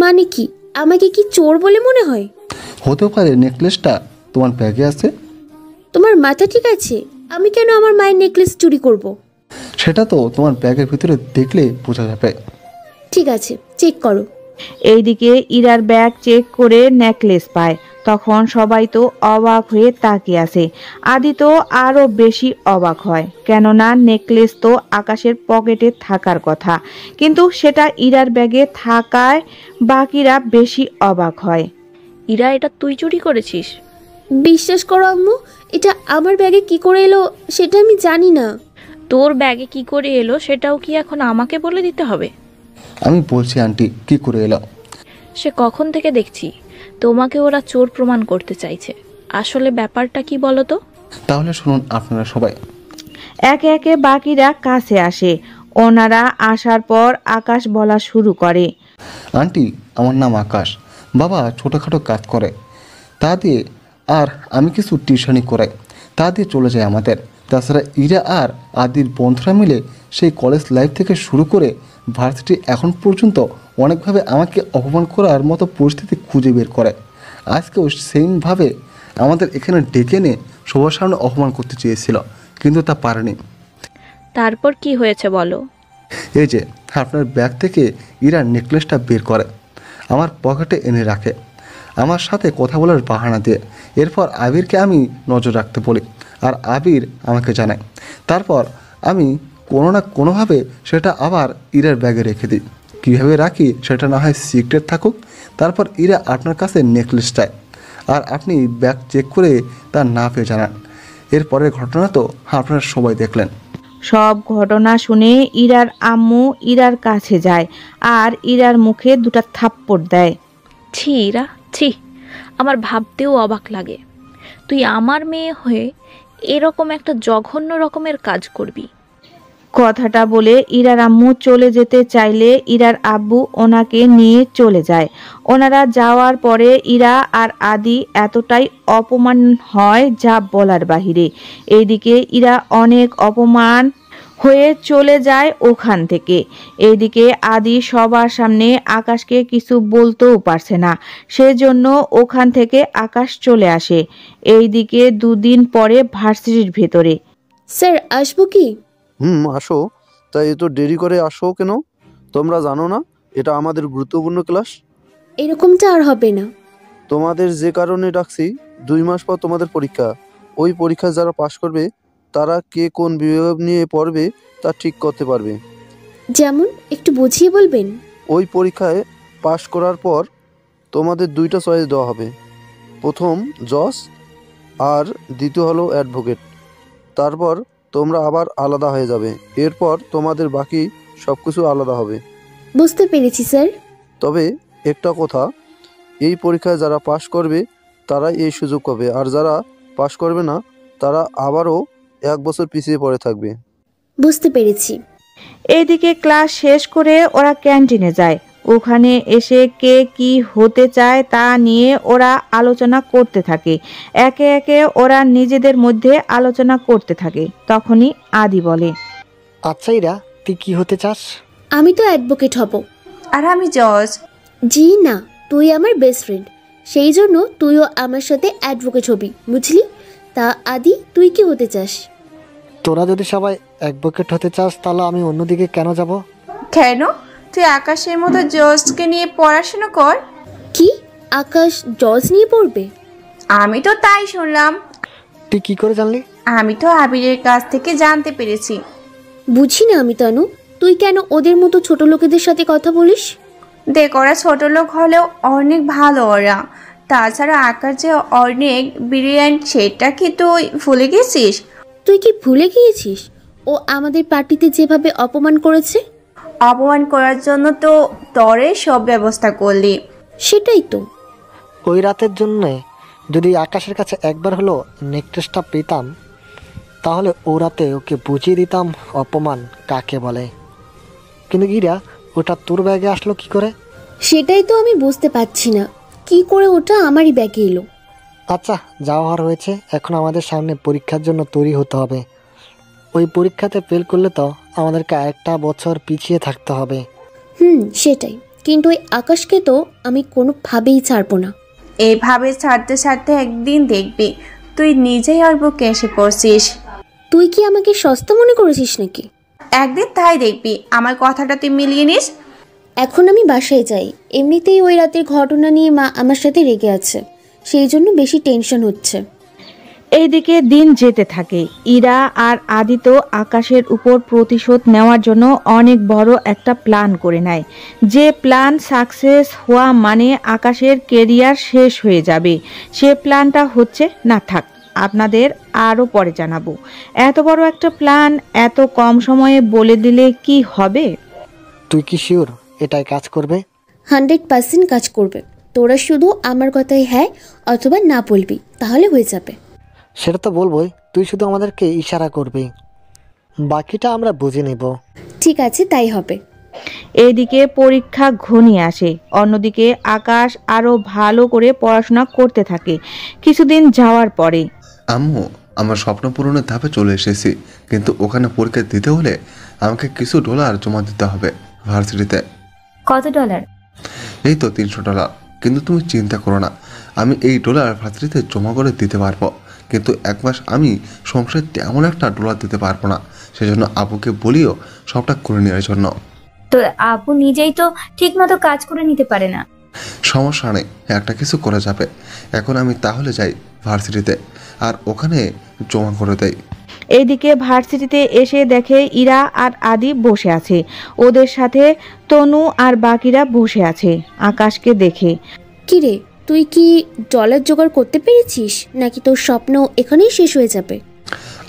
মানে কি, আমাকে কি চোর বলে মনে হয়? হতে পারে নেকলেসটা তোমার ব্যাগে আছে। তোমার মাথা ঠিক আছে? আমি কেন আমার মায়ের নেকলেস চুরি করব? সেটা তো তোমার ব্যাগের ভিতরে দেখলে বোঝা যাবে। ঠিক আছে, চেক করো। এইদিকে ইরার ব্যাগ চেক করে নেকলেস পায়। তখন সবাই তো অবাক হয়ে তাকিয়ে আছে। আদি তো আরো বেশি অবাক হয়, কেননা নেকলেস তো আকাশের পকেটে থাকার কথা, কিন্তু সেটা ইরার ব্যাগে থাকায় বাকিরা বেশি অবাক হয়। ইরা, এটা তুই চুরি করেছিস? বিশ্বাস করো আম্মু, এটা আমার ব্যাগে কি করে এলো সেটা আমি জানি না। তোর ব্যাগে কি করে এলো সেটাও কি এখন আমাকে বলে দিতে হবে? আমি বলছি আন্টি, কি করে এলো? সে কখন থেকে দেখছি তোমাকে ওরা চোর প্রমাণ করতে চাইছে। আসলে ব্যাপারটা কি বলো তো? তাহলে শুনুন আপনারা সবাই। একে একে বাকিরা কাছে আসে। ওনারা আসার পর আকাশ বলা শুরু করে। আন্টি, আমার নাম আকাশ। বাবা ছোটোখাটো কাজ করে, তা দিয়ে আর আমি কিছু টিউশনি করে, তা দিয়ে চলে যায় আমাদের। তাছাড়া ইরা আর আদির বন্ধুরা মিলে সেই কলেজ লাইফ থেকে শুরু করে ভার্সিটি এখন পর্যন্ত অনেকভাবে আমাকে অপমান করার মতো পরিস্থিতি খুঁজে বের করে। আজকেও সেইমভাবে আমাদের এখানে ডেকে এনে সবার সামনে অপমান করতে চেয়েছিল, কিন্তু তা পারেনি। তারপর কি হয়েছে বলো? এই যে আপনার ব্যাগ থেকে ইরা নেকলেসটা বের করে আমার পকেটে এনে রাখে, আমার সাথে কথা বলার বাহানা দিয়ে। এরপর আবিরকে আমি নজর রাখতে বলি, আর আবির আমাকে জানায়। তারপর আমি কোনো না কোনোভাবে সেটা আবার ইরার ব্যাগে রেখে দিই। কীভাবে রাখি সেটা না হয় সিক্রেট থাকুক। তারপর ইরা আপনার কাছে নেকলেস চায়, আর আপনি ব্যাগ চেক করে তা না পেয়ে জানান। এরপরের ঘটনা তো আপনারা সবাই দেখলেন। সব ঘটনা শুনে ইরার আম্মু ইরার কাছে যায় আর ইরার মুখে দুটা থাপ্পড় দেয়। ছি ইরা, ছি, আমার ভাবতেও অবাক লাগে। তুই আমার মেয়ে হয়ে এরকম একটা জঘন্য রকমের কাজ করবি। কথাটা বলে ইরার আম্মু চলে যেতে চাইলে ইরার আব্বু ওনাকে নিয়ে চলে যায়। ওনারা যাওয়ার পরে ইরা আর আদি এতটাই অপমান হয় যা বলার বাহিরে। এইদিকে ইরা অনেক অপমান হয়ে চলে যায় ওখান থেকে। এইদিকে আদি সবার সামনে আকাশকে কিছু বলতেও পারছে না, সেজন্য ওখান থেকে আকাশ চলে আসে। এইদিকে দুদিন পরে ভার্সিটির ভেতরে। স্যার, আসবো কি? আসো। তাই এত দেরি করে আসো কেন? তোমরা জানো না এটা আমাদের গুরুত্বপূর্ণ ক্লাস? এরকমটা আর হবে না। তোমাদের যে কারণে ডাকছি, 2 মাস পর তোমাদের পরীক্ষা। ওই পরীক্ষা যারা পাশ করবে তারা কে কোন বিভাগ নিয়ে পড়বে তা ঠিক করতে পারবে। যেমন, একটু বুঝিয়ে বলবেন? ওই পরীক্ষায় পাশ করার পর তোমাদের 2টা চয়েস দেওয়া হবে। প্রথম জজ আর দ্বিতীয় হলো অ্যাডভোকেট। তারপর তোমরা আবার আলাদা হয়ে যাবে। এরপর তোমাদের বাকি সব কিছু আলাদা হবে। বুঝতে পেরেছি স্যার। তবে একটা কথা, এই পরীক্ষায় যারা পাশ করবে তারাই এই সুযোগ পাবে, আর যারা পাশ করবে না তারা আবারও 1 বছর পিছিয়ে পড়ে থাকবে। বুঝতে পেরেছি। এইদিকে ক্লাস শেষ করে ওরা ক্যান্টিনে যায়। ওখানে এসে কে কি হতে চায় তা নিয়ে ওরা আলোচনা করতে থাকে। একে একে ওরা নিজেদের মধ্যে আলোচনা করতে থাকে। তখনই আদি বলে, আচ্ছা ইরা, তুই কি হতে চাস? আমি তো অ্যাডভোকেট হব। আর আমি জজ। জি না, তুই আমার বেস্ট ফ্রেন্ড, সেই জন্য তুইও আমার সাথে অ্যাডভোকেট হবি, বুঝলি? তা আদি, তুই কি হতে চাস? তোরা যদি সবাই অ্যাডভোকেট হতে চাস তাহলে আমি অন্যদিকে কেন যাব? কেন? তুই আকাশের মতো জজকে নিয়ে পড়াশোনা কর। কি, আকাশ জজ নিয়ে পড়বে? আমি তো তাই শুনলাম। তুই কি করে জানলি? আমি তো আবিরের কাছ থেকে জানতে পেরেছি। বুঝি না আমি তানু, তুই কেন ওদের মতো ছোট লোকেদের সাথে কথা বলিস? দেখ, ওরা ছোট লোক হলেও অনেক ভালো ওরা। তাছাড়া আকাশ যে অনেক ব্রিলিয়ান্ট, সেটা কি তুই ভুলে গেছিস? তুই কি ভুলে গিয়েছিস ও আমাদের পার্টিতে যেভাবে অপমান করেছে? অপমান করার জন্য তো তরে সব ব্যবস্থা করলি। সেটাই তো। ওই রাতের জন্যে যদি আকাশের কাছে একবার হলো নেকলেসটা পেতাম তাহলে ও রাতে ওকে বুঝিয়ে দিতাম অপমান কাকে বলে। কিন্তু ইরা, ওটা তোর ব্যাগে আসলো কি করে? সেটাই তো আমি বুঝতে পারছি না, কি করে ওটা আমারই ব্যাগে এলো। আচ্ছা, যাওয়া হওয়ার হয়েছে, এখন আমাদের সামনে পরীক্ষার জন্য তৈরি হতে হবে। ওই পরীক্ষাতে ফেল করলে তো আমাদেরকে আরেকটা বছর পিছিয়ে থাকতে হবে। সেটাই, কিন্তু ওই আকাশকে তো আমি কোনোভাবেই ছাড়বো না। এইভাবে ছাড়তে ছাড়তে একদিন দেখবি তুই নিজেই ওর বুকে এসে পড়ছিস। তুই কি আমাকে সস্তা মনে করেছিস নাকি? একদিন তাই দেখবি, আমার কথাটা তুই মিলিয়ে নিস। এখন আমি বাসায় যাই। এমনিতেই ওই রাতের ঘটনা নিয়ে মা আমার সাথে রেগে আছে, সেই জন্য বেশি টেনশন হচ্ছে। এইদিকে দিন যেতে থাকে। ইরা আর আদিত্য আকাশের উপর প্রতিশোধ নেওয়ার জন্য অনেক বড় একটা প্ল্যান করে নেয়। যে প্ল্যান সাকসেস হওয়া মানে আকাশের কেরিয়ার শেষ হয়ে যাবে। সে প্ল্যানটা হচ্ছে, না থাক, আপনাদের আরও পরে জানাবো। এত বড় একটা প্ল্যান এত কম সময়ে বলে দিলে কি হবে? তুই কি শিওর এটাই কাজ করবে? 100% কাজ করবে। তোরা শুধু আমার কথাই হ্যাঁ অথবা না বলবি, তাহলে হয়ে যাবে। সেটা তো বলবোই, তুই শুধু আমাদেরকে ইশারা করবি, বাকিটা আমরা বুঝে নেব। ঠিক আছে, তাই হবে। এদিকে পরীক্ষা ঘনিয়ে আসে। অন্যদিকে আকাশ আরো ভালো করে পড়াশোনা করতে থাকে। কিছুদিন যাওয়ার পরে, আম্মু, আমার স্বপ্ন পূরণের ধাপে চলে এসেছি, কিন্তু ওখানে পরীক্ষা দিতে হলে আমাকে কিছু ডলার জমা দিতে হবে ভার্সিটিতে। কত ডলার? এই তো $300। কিন্তু তুমি চিন্তা করো না, আমি এই ডলার ভার্সিটিতে জমা করে দিতে পারবো। কিন্তু 1 মাস আমি সংসারে তেমন একটা ডলার দিতে পারবো না, সেজন্য আবুকে বলিও সবটা করে নেওয়ার জন্য। তো আপু নিজেই তো ঠিক মতো কাজ করে নিতে পারে না। সমস্যা নেই, একটা কিছু করা যাবে। এখন আমি তাহলে যাই ভার্সিটিতে, আর ওখানে জমা করে দেই। এইদিকে ভার্সিটিতে এসে দেখে ইরা আর আদি বসে আছে। ওদের সাথে তনু আর বাকিরা বসে আছে। আকাশকে দেখে, কি রে, তুই কি ডলার জোগাড় করতে পেরেছিস, নাকি তোর স্বপ্ন এখানেই শেষ হয়ে যাবে?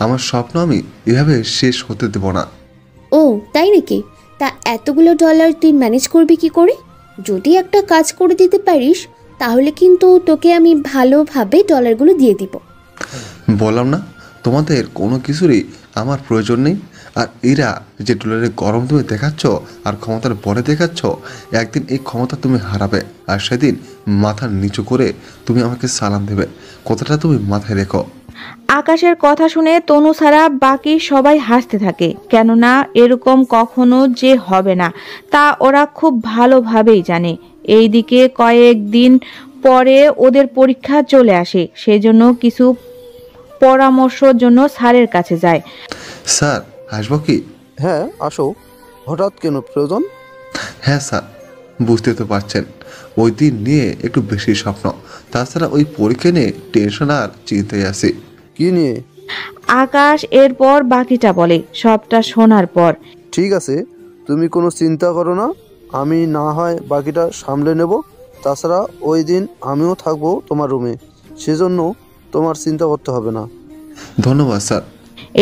আমার স্বপ্ন আমি এভাবে শেষ হতে দেব না। ও তাই নাকি? তা এতগুলো ডলার তুই ম্যানেজ করবি কি করে? যদি একটা কাজ করে দিতে পারিস তাহলে কিন্তু তোকে আমি ভালোভাবে ডলারগুলো দিয়ে দিব। বললাম না, তোমাদের কোনো কিছুরই আমার প্রয়োজন নেই। আর এরা যে ডলারের গরম তুমি দেখাচ্ছ আর ক্ষমতার বলে দেখাচ্ছ, একদিন এই ক্ষমতা তুমি হারাবে, আর সেদিন মাথা নিচু করে তুমি আমাকে সালাম দেবে। কথাটা তুমি মাথায় রেখো। আকাশের কথা শুনে তনু ছাড়া বাকি সবাই হাসতে থাকে। কেননা এরকম কখনো যে হবে না তা ওরা খুব ভালোভাবেই জানে। এইদিকে কয়েকদিন পরে ওদের পরীক্ষা চলে আসে। সেজন্য কিছু পরামর্শের জন্য স্যারের কাছে যায়। স্যার, আসবো কি? হ্যাঁ আসো। হঠাৎ কেন প্রয়োজন? হ্যাঁ স্যার, বুঝতে তো পারছেন, ওই দিন নিয়ে একটু বেশি স্বপ্ন। তাছাড়া ওই পরীক্ষা নিয়ে টেনশন আর চিন্তায় আছি। কি নিয়ে? আকাশ এরপর বাকিটা বলে। সবটা শোনার পর, ঠিক আছে, তুমি কোনো চিন্তা করো না, আমি না হয় বাকিটা সামলে নেব। তাছাড়া ওই দিন আমিও থাকবো তোমার রুমে, সেজন্য তোমার চিন্তা করতে হবে না। ধন্যবাদ স্যার।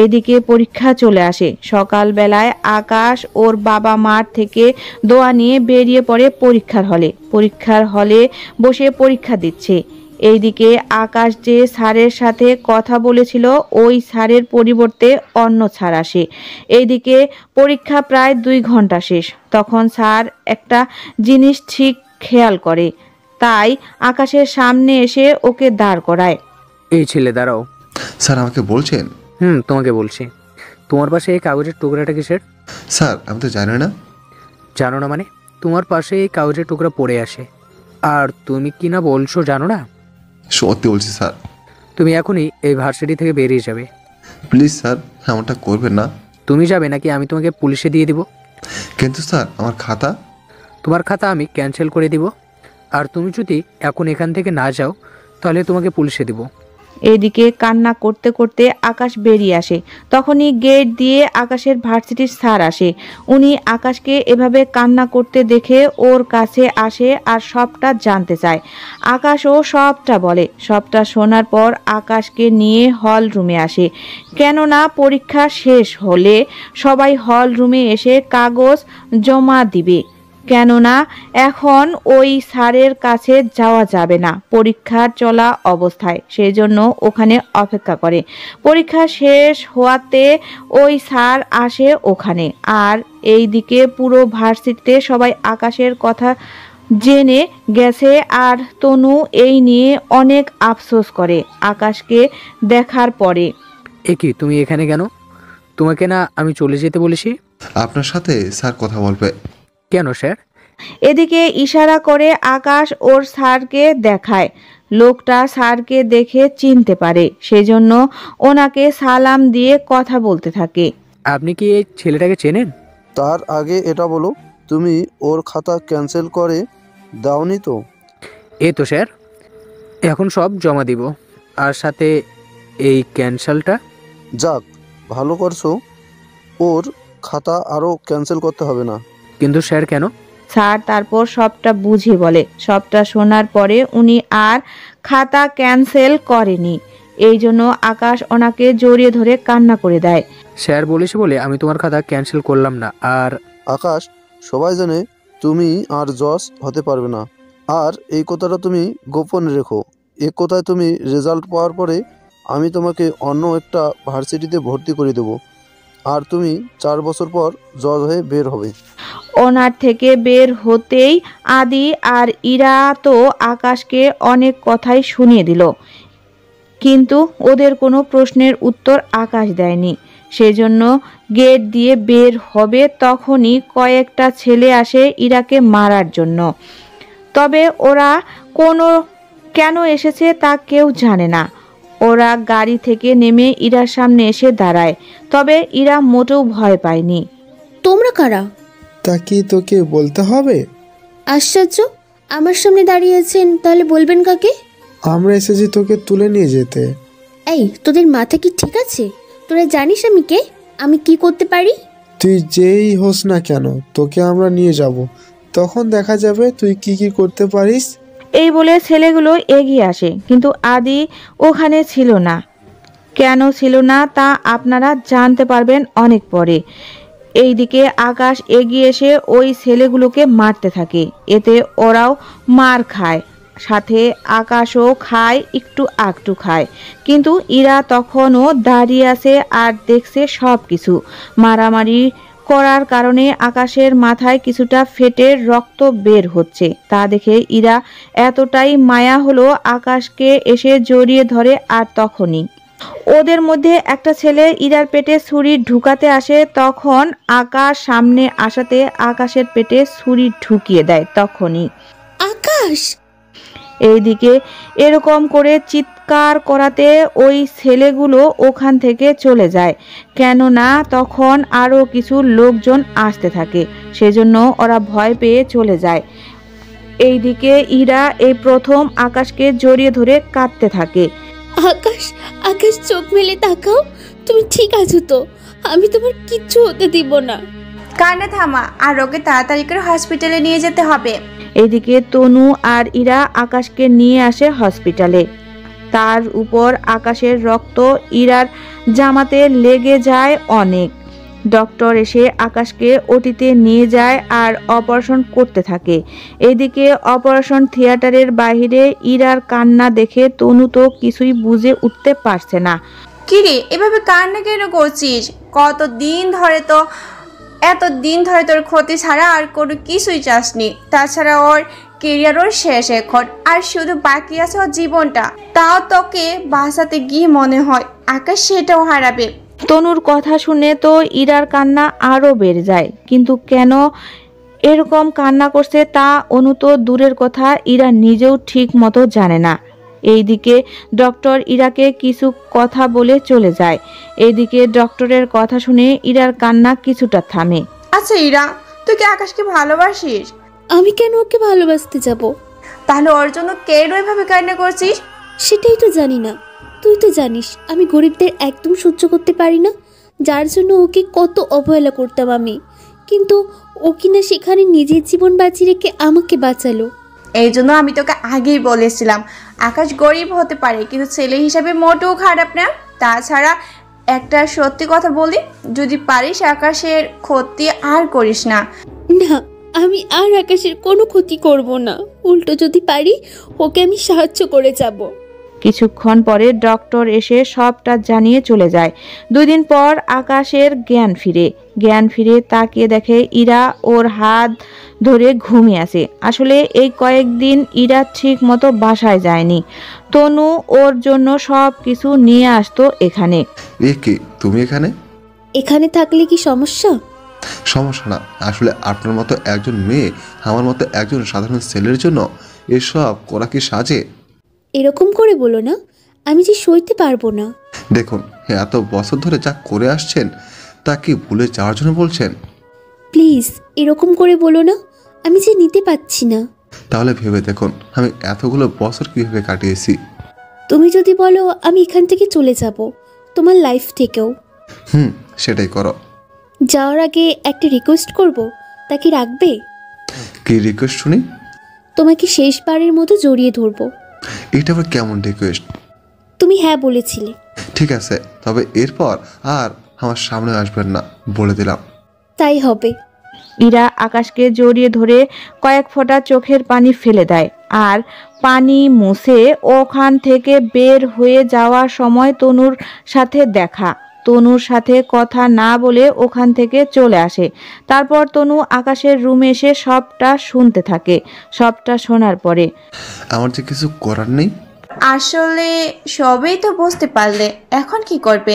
এদিকে পরীক্ষা চলে আসে। সকালবেলায় আকাশ ওর বাবা মার থেকে দোয়া নিয়ে বেরিয়ে পড়ে পরীক্ষার হলে বসে পরীক্ষা দিচ্ছে। এইদিকে আকাশ যে স্যারের সাথে কথা বলেছিল ওই স্যারের পরিবর্তে অন্য স্যার আসে। এইদিকে পরীক্ষা প্রায় 2 ঘন্টা শেষ। তখন স্যার একটা জিনিস ঠিক খেয়াল করে, তাই আকাশের সামনে এসে ওকে দাঁড় করায়। এই ছেলে দাঁড়াও। স্যার আমাকে বলছেন? তোমাকে বলছি। তোমার পাশে এই কাগজের টুকরাটা কিসের? স্যার আমি তো জানি না। জানো না মানে? তোমার পাশে এই কাগজের টুকরা পড়ে আসে, আর তুমি কি না বলছো জানো না? সত্যি বলছি স্যার। তুমি এখনই এই ভার্সিটি থেকে বেরিয়ে যাবে। প্লিজ স্যার, এমনটা করবেন না। তুমি যাবে নাকি আমি তোমাকে পুলিশে দিয়ে দিব? কিন্তু স্যার আমার খাতা? তোমার খাতা আমি ক্যান্সেল করে দিব, আর তুমি যদি এখন এখান থেকে না যাও তাহলে তোমাকে পুলিশে দিব। এদিকে কান্না করতে করতে আকাশ বেরিয়ে আসে। তখনই গেট দিয়ে আকাশের ভার্সিটির স্যার আসে। উনি আকাশকে এভাবে কান্না করতে দেখে ওর কাছে আসে আর সবটা জানতে চায়। আকাশও সবটা বলে। সবটা শোনার পর আকাশকে নিয়ে হল রুমে আসে। কেননা পরীক্ষা শেষ হলে সবাই হল রুমে এসে কাগজ জমা দিবে। কেননা এখন ওই স্যারের কাছে যাওয়া যাবে না পরীক্ষার চলা অবস্থায়, সেজন্য ওখানে অপেক্ষা করে। পরীক্ষা শেষ হওয়াতে ওই স্যার আসে ওখানে। আর এইদিকে পুরো ভার্সিটিতে সবাই আকাশের কথা জেনে গেছে, আর তনু এই নিয়ে অনেক আফসোস করে আকাশকে দেখার পরে। কি তুমি এখানে কেন? তোমাকে না আমি চলে যেতে বলেছি? আপনার সাথে স্যার কথা বলবে। কেন স্যার? এদিকে ইশারা করে আকাশ ওর স্যারকে দেখায়। লোকটা স্যারকে দেখে চিনতে পারে, সেজন্য ওনাকে সালাম দিয়ে কথা বলতে থাকে। আপনি কি এই ছেলেটাকে চেনেন? তার আগে এটা বলো, তুমি ওর খাতা ক্যান্সেল করে দাওনি তো? এই তো স্যার, এখন সব জমা দিব, আর সাথে এই ক্যান্সেলটা। যাক, ভালো করছো। ওর খাতা আরও ক্যান্সেল করতে হবে না। কিন্তু স্যার কেন? স্যার তারপর সবটা বুঝিয়ে বলে। সবটা শোনার পরে উনি আর খাতা ক্যান্সেল করেনি, এই জন্য আকাশ ওনাকে জড়িয়ে ধরে কান্না করে দেয়। স্যার বলেছে বলে আমি তোমার খাতা ক্যান্সেল করলাম না। আর আকাশ, সবাই জানে তুমি আর জস হতে পারবে না, আর এই কথাটা তুমি গোপন রেখো। এ কথায় তুমি রেজাল্ট পাওয়ার পরে আমি তোমাকে অন্য একটা ভার্সিটিতে ভর্তি করে দেব, আর তুমি 4 বছর পর জজ হয়ে বের হবে। ওনার থেকে বের হতেই আদি আর ইরা তো আকাশকে অনেক কথাই শুনিয়ে দিল, কিন্তু ওদের কোনো প্রশ্নের উত্তর আকাশ দেয়নি। সেজন্য গেট দিয়ে বের হবে তখনই কয়েকটা ছেলে আসে ইরাকে মারার জন্য। তবে ওরা কেন এসেছে তা কেউ জানে না। ওরা গাড়ি থেকে নেমে ইরার সামনে এসে দাঁড়ায়, তবে ইরা মোটেও ভয় পায়নি। তোমরা কারা? তা কি তোকে বলতে হবে? আশ্চর্য, আমার সামনে দাঁড়িয়ে আছেন, তাহলে বলবেন কাকে? আমরা এসেছি তোকে তুলে নিয়ে যেতে। এই, তোদের মাথা কি ঠিক আছে? তোরা জানিস আমি কে, আমি কি করতে পারি? তুই যেই হোস না কেন, তোকে আমরা নিয়ে যাব, তখন দেখা যাবে তুই কি কি করতে পারিস। এই বলে ছেলেগুলো এগিয়ে আসে, কিন্তু আদি ওখানে ছিল না। কেন ছিল না তা আপনারা জানতে পারবেন অনেক পরে। এইদিকে আকাশ এগিয়ে এসে ওই ছেলেগুলোকে মারতে থাকে, এতে ওরাও মার খায়, সাথে আকাশও খায়, একটু আকটু খায়। কিন্তু ইরা তখনও দাঁড়িয়ে আছে আর দেখছে সব কিছু। মারামারি করার কারণে আকাশের মাথায় কিছুটা ফেটে রক্ত বের হচ্ছে, তা দেখে ইরা এতটাই মায়া হলো আকাশকে এসে জড়িয়ে ধরে। আর তখনই ওদের মধ্যে একটা ছেলে ইরার পেটে ছুরি ঢুকাতে আসে, তখন আকাশ সামনে আসাতে আকাশের পেটে ছুরি ঢুকিয়ে দেয়। তখনই আকাশ! এইদিকে এরকম করে চিৎকার করাতে ওই ছেলেগুলো ওখান থেকে চলে যায়, কেননা তখন আরো কিছু লোকজন আসতে থাকে, সেজন্য ওরা ভয় পেয়ে চলে যায়। এইদিকে ইরা এই প্রথম আকাশকে জড়িয়ে ধরে কাঁদতে থাকে। আকাশ, আকাশ, চোখ মেলে তাকাও, তুমি ঠিক আছো তো? আমি তোমার কিচ্ছু হতে দিব না। কান্না থামা, আর ওকে তাড়াতাড়ি করে হসপিটালে নিয়ে যেতে হবে। এদিকে তনু আর ইরা আকাশকে নিয়ে আসে হসপিটালে। তার উপর আকাশের রক্ত ইরার জামাতে লেগে যায় অনেক। ডক্টর এসে আকাশকে ওটিতে নিয়ে যায় আর অপারেশন করতে থাকে। এদিকে অপারেশন থিয়েটারের বাইরে ইরার কান্না দেখে তনু তো কিছুই বুঝে উঠতে পারছে না। কিরে, এভাবে কান্না কেন করছিস? এতদিন ধরে তোর ক্ষতি ছাড়া আর কোনো কিছুই চাসনি। তাছাড়া ওর কেরিয়ার শেষ এখন, আর শুধু বাকি আছে ওর জীবনটা। তাও তোকে বাঁচাতে গিয়ে মনে হয় আকাশ সেটাও হারাবে। তনুর কথা শুনে তো ইরার কান্না আরো বেড়ে যায়, কিন্তু কেন এরকম কান্না করছে তা অনু তো দূরের কথা, ইরা নিজেও ঠিক মতো জানে না। এইদিকে ডক্টর ইরাকে কিছু কথা বলে চলে যায়। এইদিকে ডক্টরের কথা শুনে ইরার কান্না কিছুটা থামে। আচ্ছা ইরা, তুই কি আকাশকে ভালোবাসিস? আমি কেন ওকে ভালোবাসতে যাব? তাহলে ওর জন্য কেন এভাবে কান্না করছিস? সেটাই তো জানি না। তুই তো জানিস আমি গরিবদের একদম সহ্য করতে পারি না, যার জন্য ওকে কত অবহেলা করতাম আমি। কিন্তু ও কিনা সেখানে নিজের জীবন বাঁচিয়ে রেখে আমাকে বাঁচালো। এই জন্য আমি তোকে আগেই বলেছিলাম আকাশ গরিব হতে পারে, কিন্তু ছেলে হিসাবে মোটেও খারাপ না। তাছাড়া একটা সত্যি কথা বলি, যদি পারিস আকাশের ক্ষতি আর করিস না। না, আমি আর আকাশের কোনো ক্ষতি করব না, উল্টো যদি পারি ওকে আমি সাহায্য করে যাব। কিছুক্ষণ পরে ডক্টর এসে সবটা জানিয়ে চলে যায়। 2 দিন পর আকাশের জ্ঞান ফিরে তাকিয়ে দেখে ইরা ওর হাত ধরে ঘুমিয়ে আছে। আসলে এই কয়েকদিন ইরা ঠিক মতো বাসায় যায়নি। তনু ওর জন্য সব কিছু নিয়ে আসতো এখানে। কি তুমি এখানে থাকলে কি সমস্যা? সমস্যা না, আসলে আপনার মতো একজন মেয়ে আমার মতো একজন সাধারণ ছেলের জন্য এসব করা কি সাজে? এরকম করে বলো না, আমি যে সইতে পারবো না। দেখুন, এত বছর ধরে যা করে আসছেন তা কি ভুলে যাওয়ার জন্য বলছেন? প্লিজ এরকম করে বলো না, আমি যে নিতে পারছি না। তাহলে ভেবে দেখুন আমি এতগুলো বছর কিভাবে কাটিয়েছি। তুমি যদি বলো আমি এখান থেকে চলে যাব, তোমার লাইফ থেকেও। সেটাই করো। যাওয়ার আগে একটা রিকোয়েস্ট করব, তা কি রাখবে? কি রিকোয়েস্ট শুনি? তোমাকে শেষবারের মতো জড়িয়ে ধরবো। এটা আবার কেমন রিকোয়েস্ট? তুমি হ্যাঁ বলেছিলে। ঠিক আছে, তবে এরপর আর আমার সামনে আসবেন না, বলে দিলাম। তাই হবে। ইরা আকাশকে জড়িয়ে ধরে কয়েক ফোঁটা চোখের পানি ফেলে দেয় আর পানি মুছে ওখান থেকে বের হয়ে যাওয়ার সময় তনুর সাথে দেখা। তনুর সাথে কথা না বলে ওখান থেকে চলে আসে। তারপর তনু আকাশের রুমে এসে সবটা শুনতে থাকে। সবটা শোনার পরে আমার যে কিছু করার নেই। আসলে সবই তো বুঝতে পারলে, এখন কি করবে?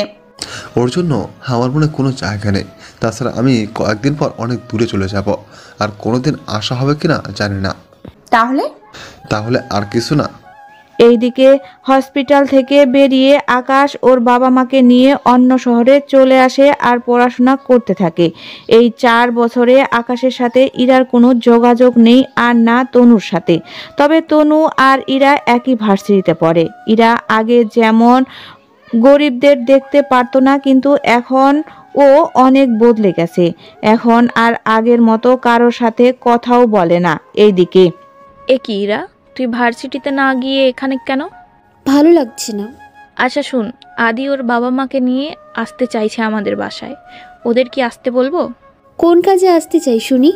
ওর জন্য আমার মনে কোনো জায়গা নেই। তাছাড়া আমি কয়েকদিন পর অনেক দূরে চলে যাব, আর কোনোদিন আসা হবে কিনা জানি না। তাহলে আর কিছু না। এইদিকে হসপিটাল থেকে বেরিয়ে আকাশ ওর বাবা মাকে নিয়ে অন্য শহরে চলে আসে আর পড়াশোনা করতে থাকে। এই 4 বছরে আকাশের সাথে ইরার কোনো যোগাযোগ নেই, আর না তনুর সাথে। তবে তনু আর ইরা একই ভার্সিটিতে পড়ে। ইরা আগে যেমন গরিবদের দেখতে পারতো না, কিন্তু এখন ও অনেক বদলে গেছে। এখন আর আগের মতো কারোর সাথে কথাও বলে না। এইদিকে এ কি ইরা, তুই ভার্সিটিতে না গিয়ে এখানে কেন? ভালো লাগছে না। আচ্ছা শুন, আদি ওর বাবা মাকে নিয়ে আসতে চাইছে আমাদের বাসায়, ওদের কি আসতে বলবো? কোন কাজে আসতে চাই শুনি?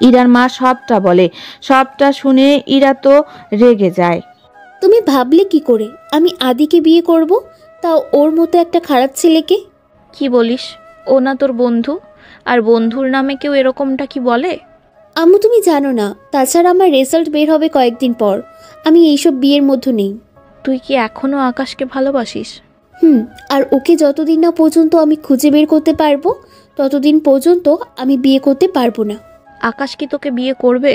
ইরার মা সবটা বলে। সবটা শুনে ইরা তো রেগে যায়। তুমি ভাবলে কি করে আমি আদিকে বিয়ে করব, তাও ওর মতো একটা খারাপ ছেলেকে? কি বলিস? ও না তোর বন্ধু, আর বন্ধুর নামে কেউ এরকমটা কি বলে? আম্মু তুমি জানো না, তাছাড়া আমার রেজাল্ট বের হবে কয়েকদিন পর। আমি এইসব বিয়ের মধ্যে নেই। তুই কি এখনো আকাশকে ভালোবাসিস? আর ওকে যতদিন না পর্যন্ত আমি খুঁজে বের করতে পারবো, ততদিন পর্যন্ত আমি বিয়ে করতে পারবো না। আকাশ কি তোকে বিয়ে করবে?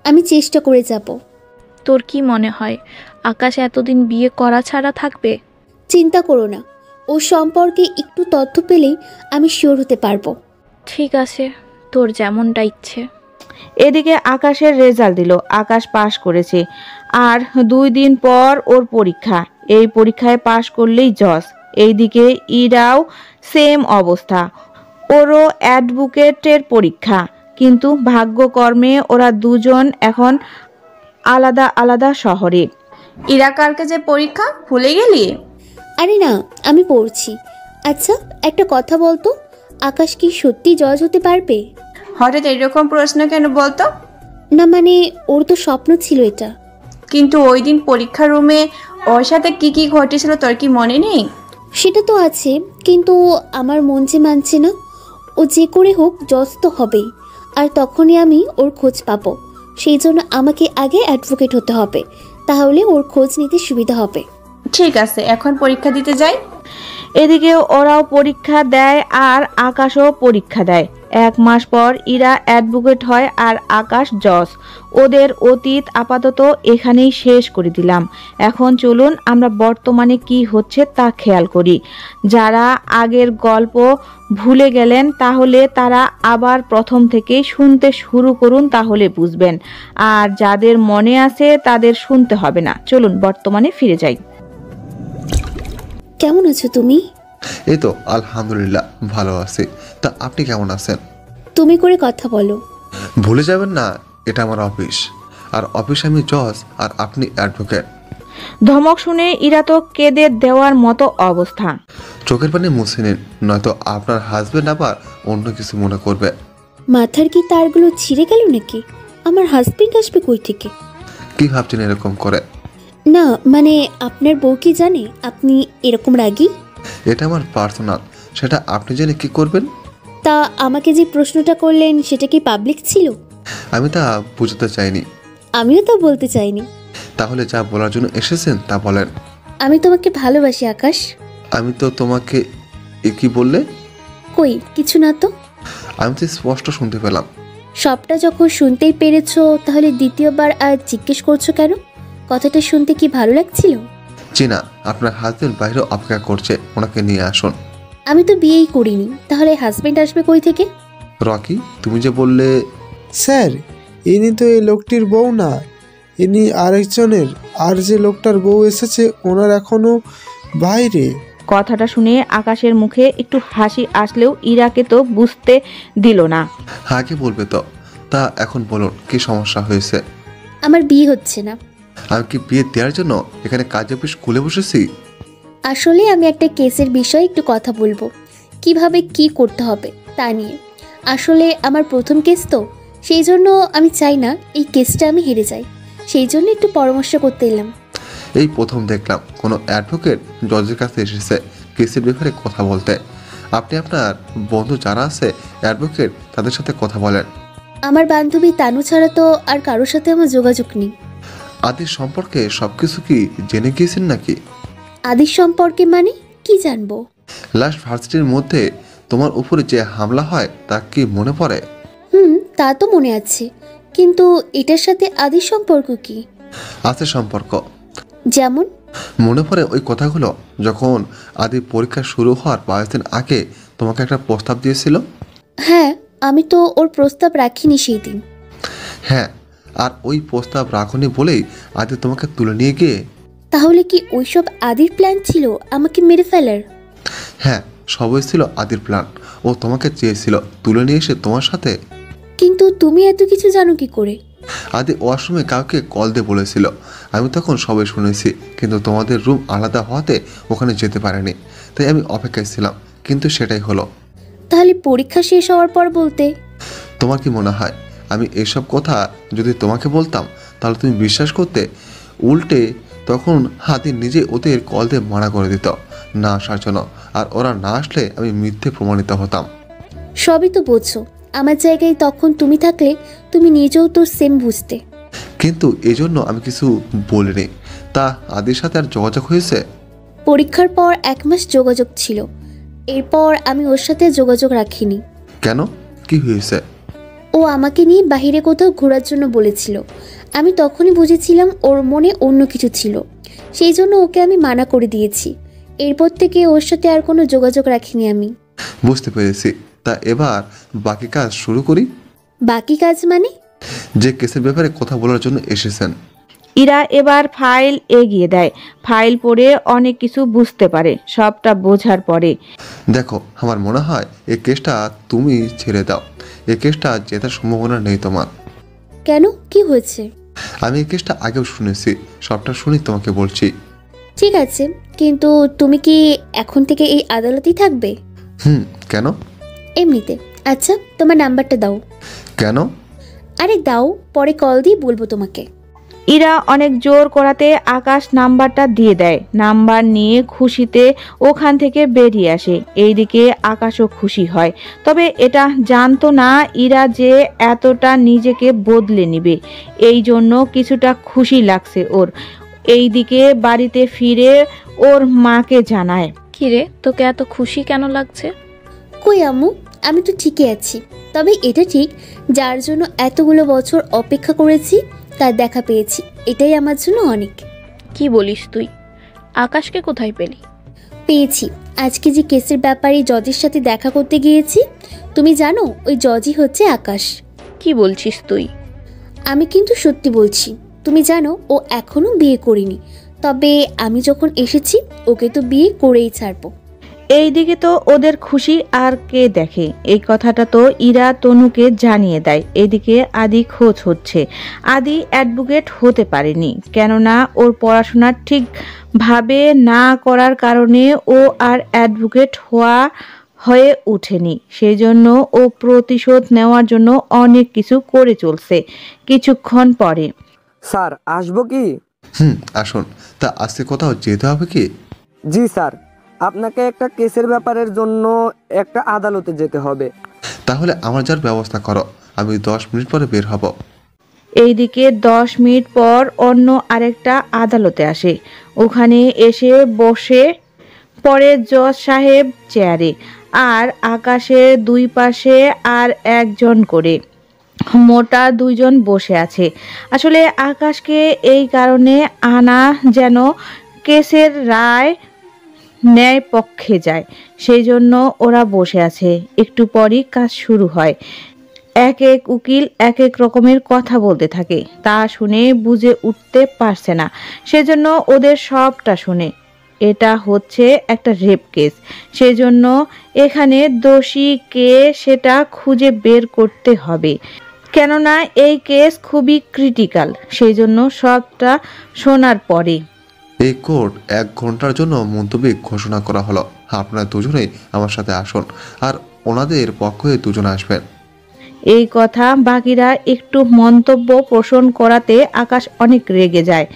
আমি চেষ্টা করে যাব। তোর কি মনে হয় আকাশ এতদিন বিয়ে করা ছাড়া থাকবে? চিন্তা করো না, ও সম্পর্কে একটু তথ্য পেলেই আমি শিওর হতে পারবো। ঠিক আছে, তোর যেমনটা ইচ্ছে। এদিকে আকাশের রেজাল্ট দিল। আকাশ পাশ করেছে, আর 2 দিন পর ওর পরীক্ষা। এই পরীক্ষায় পাশ করলেই জজ। এইদিকে ইরাও সেম অবস্থা, ওরও অ্যাডভোকেটের পরীক্ষা। কিন্তু ভাগ্যকর্মে ওরা দুজন এখন আলাদা আলাদা শহরে। ইরা কালকে যে পরীক্ষা ভুলে গেলি? আরে না, আমি পড়ছি। আচ্ছা একটা কথা বলতো, আকাশ কি সত্যি জজ হতে পারবে? হঠাৎ এরকম প্রশ্ন কেন বলতো? না মানে ওর তো স্বপ্ন ছিল এটা। কিন্তু ওই দিন পরীক্ষা রুমে ওর সাথে কি কি ঘটেছিল তোর কি মনে নেই? সেটা তো আছে, কিন্তু আমার মন যে মানছে না। ও যে করে হোক জজ তো হবেই, আর তখনই আমি ওর খোঁজ পাবো। সেই জন্য আমাকে আগে অ্যাডভোকেট হতে হবে, তাহলে ওর খোঁজ নিতে সুবিধা হবে। ঠিক আছে, এখন পরীক্ষা দিতে যাই। এদিকে ওরাও পরীক্ষা দেয় আর আকাশও পরীক্ষা দেয়। 1 মাস পর ইরা অ্যাডভোকেট হয় আর আকাশ জজ। ওদের অতীত আপাতত এখানেই শেষ করে দিলাম। এখন চলুন আমরা বর্তমানে কি হচ্ছে তা খেয়াল করি। যারা আগের গল্প ভুলে গেলেন তাহলে তারা আবার প্রথম থেকেই শুনতে শুরু করুন, তাহলে বুঝবেন। আর যাদের মনে আছে তাদের শুনতে হবে না। চলুন বর্তমানে ফিরে যাই। কেমন আছো তুমি? এই তো আলহামদুলিল্লাহ ভালো আছি। তা আপনি কেমন আছেন? তুমি করে কথা বলো। ভুলে যাবেন না, এটা আমার অফিস, আর অফিসে আমি জজ আর আপনি অ্যাডভোকেট। ধমক শুনে ইরা তো কেঁদে দেওয়ার মতো অবস্থা। চোখের পানি মুছে নিন, নয়তো আপনার হাজবেন্ড আবার অন্য কিছু মনে করবে। মাথার কি তারগুলো ছিঁড়ে গেল নাকি? আমার হাজবেন্ড আসবে কই থেকে? কি ভাবছেন এরকম করে? না মানে আপনার বউ কি জানে আপনি এরকম রাগী? এটা আমার পার্সোনাল, সেটা আপনি জেনে কি করবেন? তা আমাকে যে প্রশ্নটা করলেন সেটা কি পাবলিক ছিল? আমি তা বুঝতে চাইনি। আমিও তা বলতে চাইনি। তাহলে যা বলার জন্য এসেছেন তা বলেন। আমি তোমাকে ভালোবাসি আকাশ। আমি তো তোমাকে কি বললে? কই কিছু না তো। আমি তো স্পষ্ট শুনতে পেলাম। সবটা যখন শুনতেই পেরেছো তাহলে দ্বিতীয়বার আর জিজ্ঞেস করছো কেন? কথাটা শুনতে কি ভালো লাগছিল? চিনা, আপনার হাজবেন্ড বাইরে অপেক্ষা করছে, ওনাকে নিয়ে আসুন। আমি তো বিয়েই করিনি, তাহলে হাজবেন্ড আসবে কই থেকে? রকি, তুমি যে বললে। স্যার, ইনি তো এই লোকটির বউ না, ইনি আরেকজনের। আর যে লোকটার বউ এসেছে ওনার এখনো বাইরে। কথাটা শুনে আকাশের মুখে একটু হাসি আসলেও ইরাকে তো বুঝতে দিল না। আগে বলবে তো। তা এখন বলুন, কি সমস্যা হয়েছে? আমার বিয়ে হচ্ছে না। আমি কি বিয়ে দেওয়ার জন্য এখানে কাজ অফিস খুলে বসেছি? আসলে আমি একটা কেসের বিষয়ে একটু কথা বলবো, কিভাবে কি করতে হবে তা নিয়ে। আসলে আমার প্রথম কেস তো, সেই জন্য আমি চাই না এই কেসটা আমি হেরে যাই, সেই জন্য একটু পরামর্শ করতে এলাম। এই প্রথম দেখলাম কোনো অ্যাডভোকেট জজের কাছে এসেছে কেসের ব্যাপারে কথা বলতে। আপনি আপনার বন্ধু যারা আছে অ্যাডভোকেট, তাদের সাথে কথা বলেন। আমার বান্ধবী তানু ছাড়া তো আর কারোর সাথে আমার যোগাযোগ নেই। আদির সম্পর্কে সবকিছু কি জেনে গিয়েছেন নাকি? আদির সম্পর্কে মানে কি জানবো? লাস্ট ভার্সিটির মধ্যে তোমার উপরে যে হামলা হয় তা কি মনে পড়ে? তা তো মনে আছে, কিন্তু এটার সাথে আদির সম্পর্ক কি? আছে সম্পর্ক। যেমন? মনে পড়ে ওই কথাগুলো যখন আদি পরীক্ষা শুরু হওয়ার 5 দিন আগে তোমাকে একটা প্রস্তাব দিয়েছিল? হ্যাঁ, আমি তো ওর প্রস্তাব রাখিনি সেই দিন। হ্যাঁ, আর ওই প্রস্তাব রাখনি বলেই আদি তোমাকে তুলে নিয়ে গিয়ে। তাহলে কি ওইসব আদির প্ল্যান ছিল আমাকে মেরে ফেলার? হ্যাঁ, সবই ছিল আদির প্ল্যান। ও তোমাকে চেয়েছিল তুলে নিয়ে এসে তোমার সাথে। কিন্তু তুমি এত কিছু জানো কি করে? আদি ওয়াশরুমে কাউকে কল দিয়ে বলেছিল, আমি তখন সবাই শুনেছি, কিন্তু তোমাদের রুম আলাদা হওয়াতে ওখানে যেতে পারেনি, তাই আমি অপেক্ষায় ছিলাম, কিন্তু সেটাই হলো। তাহলে পরীক্ষা শেষ হওয়ার পর বলতে? তোমার কি মনে হয় আমি এসব কথা যদি তোমাকে বলতাম তাহলে তুমি বিশ্বাস করতে? উল্টে তখন হাতি নিজে ওদের কল দিয়ে মানা করে দিত না আসার জন্য, আর ওরা না আসলে আমি মিথ্যে প্রমাণিত হতাম। সবই তো বোঝো, আমার জায়গায় তখন তুমি থাকলে তুমি নিজেও তো সেম বুঝতে। কিন্তু এজন্য আমি কিছু বলিনি। তা আদির সাথে আর যোগাযোগ হয়েছে? পরীক্ষার পর 1 মাস যোগাযোগ ছিল, এরপর আমি ওর সাথে যোগাযোগ রাখিনি। কেন, কি হয়েছে? ও আমাকে নিয়ে বাইরে কোথাও ঘোরার জন্য বলেছিল, আমি তখনই বুঝেছিলাম ওর মনে অন্য কিছু ছিল, সেই জন্য ওকে আমি মানা করে দিয়েছি। এরপর থেকে ওর সাথে আর কোনো যোগাযোগ রাখিনি আমি। বুঝতে পেরেছি। তা এবার বাকি কাজ শুরু করি। বাকি কাজ মানে? যে কেসের ব্যাপারে কথা বলার জন্য এসেছেন। ইরা এবার ফাইল এগিয়ে দেয়। ফাইল পড়ে অনেক কিছু বুঝতে পারে। সবটা বোঝার পরে দেখো, আমার মনে হয় এই কেসটা তুমি ছেড়ে দাও। এই কেসটা জেতার সম্ভাবনা নেই তোমার। কেন, কি হয়েছে? আমি এই কেসটা আগেও শুনেছি, সবটা শুনি তোমাকে বলছি। ঠিক আছে, কিন্তু তুমি কি এখন থেকে এই আদালতেই থাকবে? কেন? এমনিতে। আচ্ছা, তোমার নাম্বারটা দাও। কেন? আরে দাও, পরে কল দিয়ে বলবো তোমাকে। ইরা অনেক জোর করাতে আকাশ নাম্বারটা দিয়ে দেয়। নাম্বার নিয়ে খুশিতে ওখান থেকে বেরিয়ে আসে। এইদিকে আকাশও খুশি হয়, তবে এটা জানতো না ইরা যে এতটা নিজেকে বদলে নিবে। এই জন্য কিছুটা খুশি লাগছে ওর। এইদিকে বাড়িতে ফিরে ওর মাকে জানায়, কিরে, তোকে এত খুশি কেন লাগছে? কই আম্মু, আমি তো ঠিকই আছি। তবে এটা ঠিক, যার জন্য এতগুলো বছর অপেক্ষা করেছি তার দেখা পেয়েছি, এটাই আমার জন্য অনেক। কি বলিস তুই? আকাশকে কোথায় পেলি? পেয়েছি, আজকে যে কেসের ব্যাপারে জজের সাথে দেখা করতে গিয়েছি। তুমি জানো ওই জজই হচ্ছে আকাশ। কি বলছিস তুই? আমি কিন্তু সত্যি বলছি। তুমি জানো ও এখনো বিয়ে করেনি, তবে আমি যখন এসেছি ওকে তো বিয়ে করেই ছাড়বো। এইদিকে তো ওদের খুশি আর কে দেখে। এই কথাটা তো ইরা তনুকে জানিয়ে দেয়। এদিকে আদি খোঁজ হচ্ছে। আদি অ্যাডভোকেট হতে পারেনি, কেননা ওর পড়াশোনা ঠিকভাবে না করার কারণে ও আর অ্যাডভোকেট হয়ে ওঠেনি। সেই জন্য ও প্রতিশোধ নেওয়ার জন্য অনেক কিছু করে চলছে। কিছুক্ষণ পরে, স্যার আসবো কি? আসুন। তা আজকে কোথাও যেতে হবে কি? জি স্যার, আপনাকে একটা কেসের ব্যাপারের জন্য একটা আদালতে যেতে হবে। তাহলে আমার যার ব্যবস্থা করো, আমি 10 মিনিট পরে বের হব। এইদিকে 10 মিনিট পর অন্য আরেকটা আদালতে আসে। ওখানে এসে বসে পরে জজ সাহেব চেয়ারে, আর আকাশের দুই পাশে আর একজন করে। মোটা দুইজন বসে আছে। আসলে আকাশকে এই কারণে আনা যেন কেসের রায় ন্যায় পক্ষে যায়, সেই জন্য ওরা বসে আছে। একটু পরই কাজ শুরু হয়। এক এক উকিল এক এক রকমের কথা বলতে থাকে, তা শুনে বুঝে উঠতে পারছে না, সেজন্য ওদের সবটা শুনে। এটা হচ্ছে একটা রেপ কেস, সেজন্য এখানে দোষী কে সেটা খুঁজে বের করতে হবে, কেননা এই কেস খুবই ক্রিটিক্যাল। সেই জন্য সবটা শোনার পরে এই কোর্ট 1 ঘন্টার জন্য মুলতবি ঘোষণা করা হলো। আপনারা দুজনেই আমার সাথে আসুন, আর ওনাদের পক্ষে 2 জন আসবেন। এই কথা বাকিরা একটু মন্তব্য পোষণ করাতে আকাশ অনেক রেগে যায়।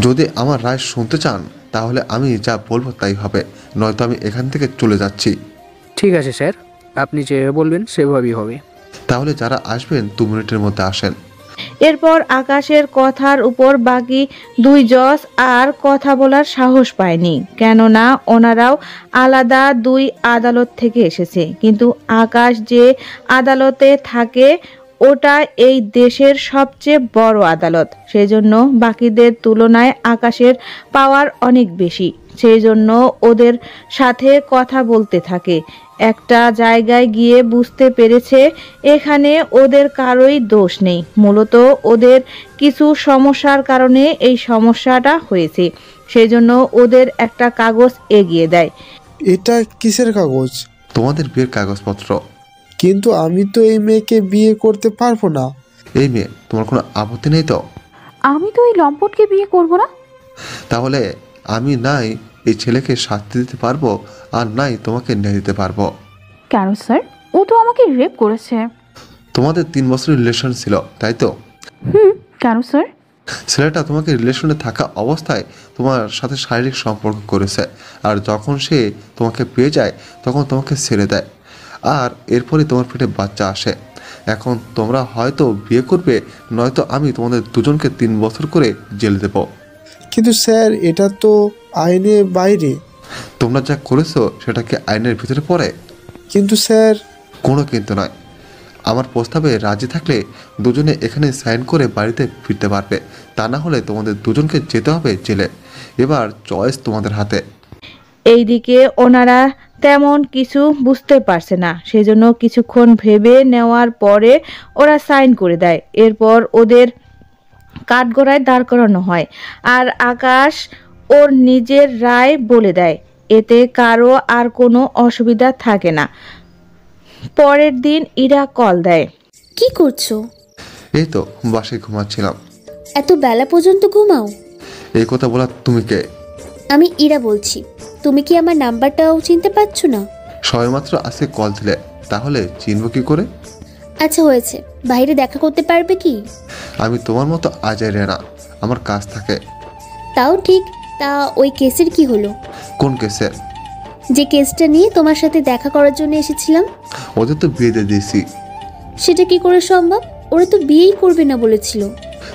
যদি আমার রায় শুনতে চান তাহলে আমি যা বলবো তাই হবে, নয়তো আমি এখান থেকে চলে যাচ্ছি। ঠিক আছে স্যার, আপনি যে বলবেন সেভাবেই হবে। তাহলে যারা আসবেন 2 মিনিটের মধ্যে আসেন। এরপর আকাশের কথার উপর বাকি 2 জজ আর কথা বলার সাহস পায়নি, কেননা ওনারাও আলাদা 2 আদালত থেকে এসেছে। কিন্তু আকাশ যে আদালতে থাকে ওটা এই দেশের সবচেয়ে বড় আদালত, সেই জন্য বাকিদের তুলনায় আকাশের পাওয়ার অনেক বেশি। সেই জন্য ওদের সাথে কথা বলতে থাকে। একটা জায়গায় গিয়ে বুঝতে পেরেছে এখানে ওদের কারোই দোষ নেই, মূলত ওদের কিছু সমস্যার কারণে এই সমস্যাটা হয়েছে। সেই জন্য ওদের একটা কাগজ এগিয়ে দেয়। এটা কিসের কাগজ? তোমাদের বিয়ের কাগজপত্র। কিন্তু আমি তো এই মেয়েকে বিয়ে করতে পারবো না। এই মেয়ে, তোমার কোনো আপত্তি নেই তো? আমি তো এই লম্পটকে বিয়ে করব না। তাহলে আমি নাই এই ছেলেকে শাস্তি দিতে পারবো, আর নাই তোমাকে ন্যায় দিতে পারবো। কেন স্যার? ও তো আমাকে রেপ করেছে। তোমাদের 3 বছরের রিলেশন ছিল, তাই তো? কেন স্যার? ছেলেটা তোমাকে রিলেশনে থাকা অবস্থায় তোমার সাথে শারীরিক সম্পর্ক করেছে, আর যখন সে তোমাকে পেয়ে যায় তখন তোমাকে ছেড়ে দেয়, আর এরপরে তোমার পেটে বাচ্চা আসে। এখন তোমরা হয়তো বিয়ে করবে, নয়তো আমি তোমাদের দুজনকে 3 বছর করে জেল দেব। কিন্তু স্যার, এটা তো আইনের বাইরে। তোমরা যা করেছো সেটা কি আইনের ভিতরে পড়ে? কিন্তু স্যার। কোনো কিন্তু নয়। আমার প্রস্তাবে রাজি থাকলে দুজনে এখানে সাইন করে বাড়িতে ফিরতে পারবে, তা না হলে তোমাদের দুজনকে যেতে হবে জেলে। এবার চয়েস তোমাদের হাতে। এইদিকে ওনারা তেমন কিছু বুঝতে পারছে না, সেজন্য কিছুক্ষণ ভেবে নেওয়ার পরে ওরা সাইন করে দেয়। এরপর ওদের কাঠগড়ায় দাঁড় করানো হয়, আর আকাশ ওর নিজের রায় বলে দেয়। এতে কারো আর কোনো অসুবিধা থাকে না। পরের দিন ইরা কল দেয়। কি করছো? এই তো বাসায় ঘুমাচ্ছিলাম। এত বেলা পর্যন্ত ঘুমাও? এই কথা বলা তুমি কে? আমি ইরা বলছি। তুমি কি আমার নাম্বারটাও চিনতে পারছো না? সবেমাত্র আজকে কল দিলে, তাহলে চিনব কি করে? আচ্ছা হয়েছে, বাইরে দেখা করতে পারবে কি? আমি তোমার মতো আজাইরে না, আমার কাজ থাকে। তাও ঠিক। তা ওই কেসের কি হলো? কোন কেসের? যে কেসটা নিয়ে তোমার সাথে দেখা করার জন্য এসেছিলাম। ওদের তো বিয়ে দিয়ে দিয়েছি। সেটা কি করে সম্ভব? ওরা তো বিয়েই করবে না বলেছিল।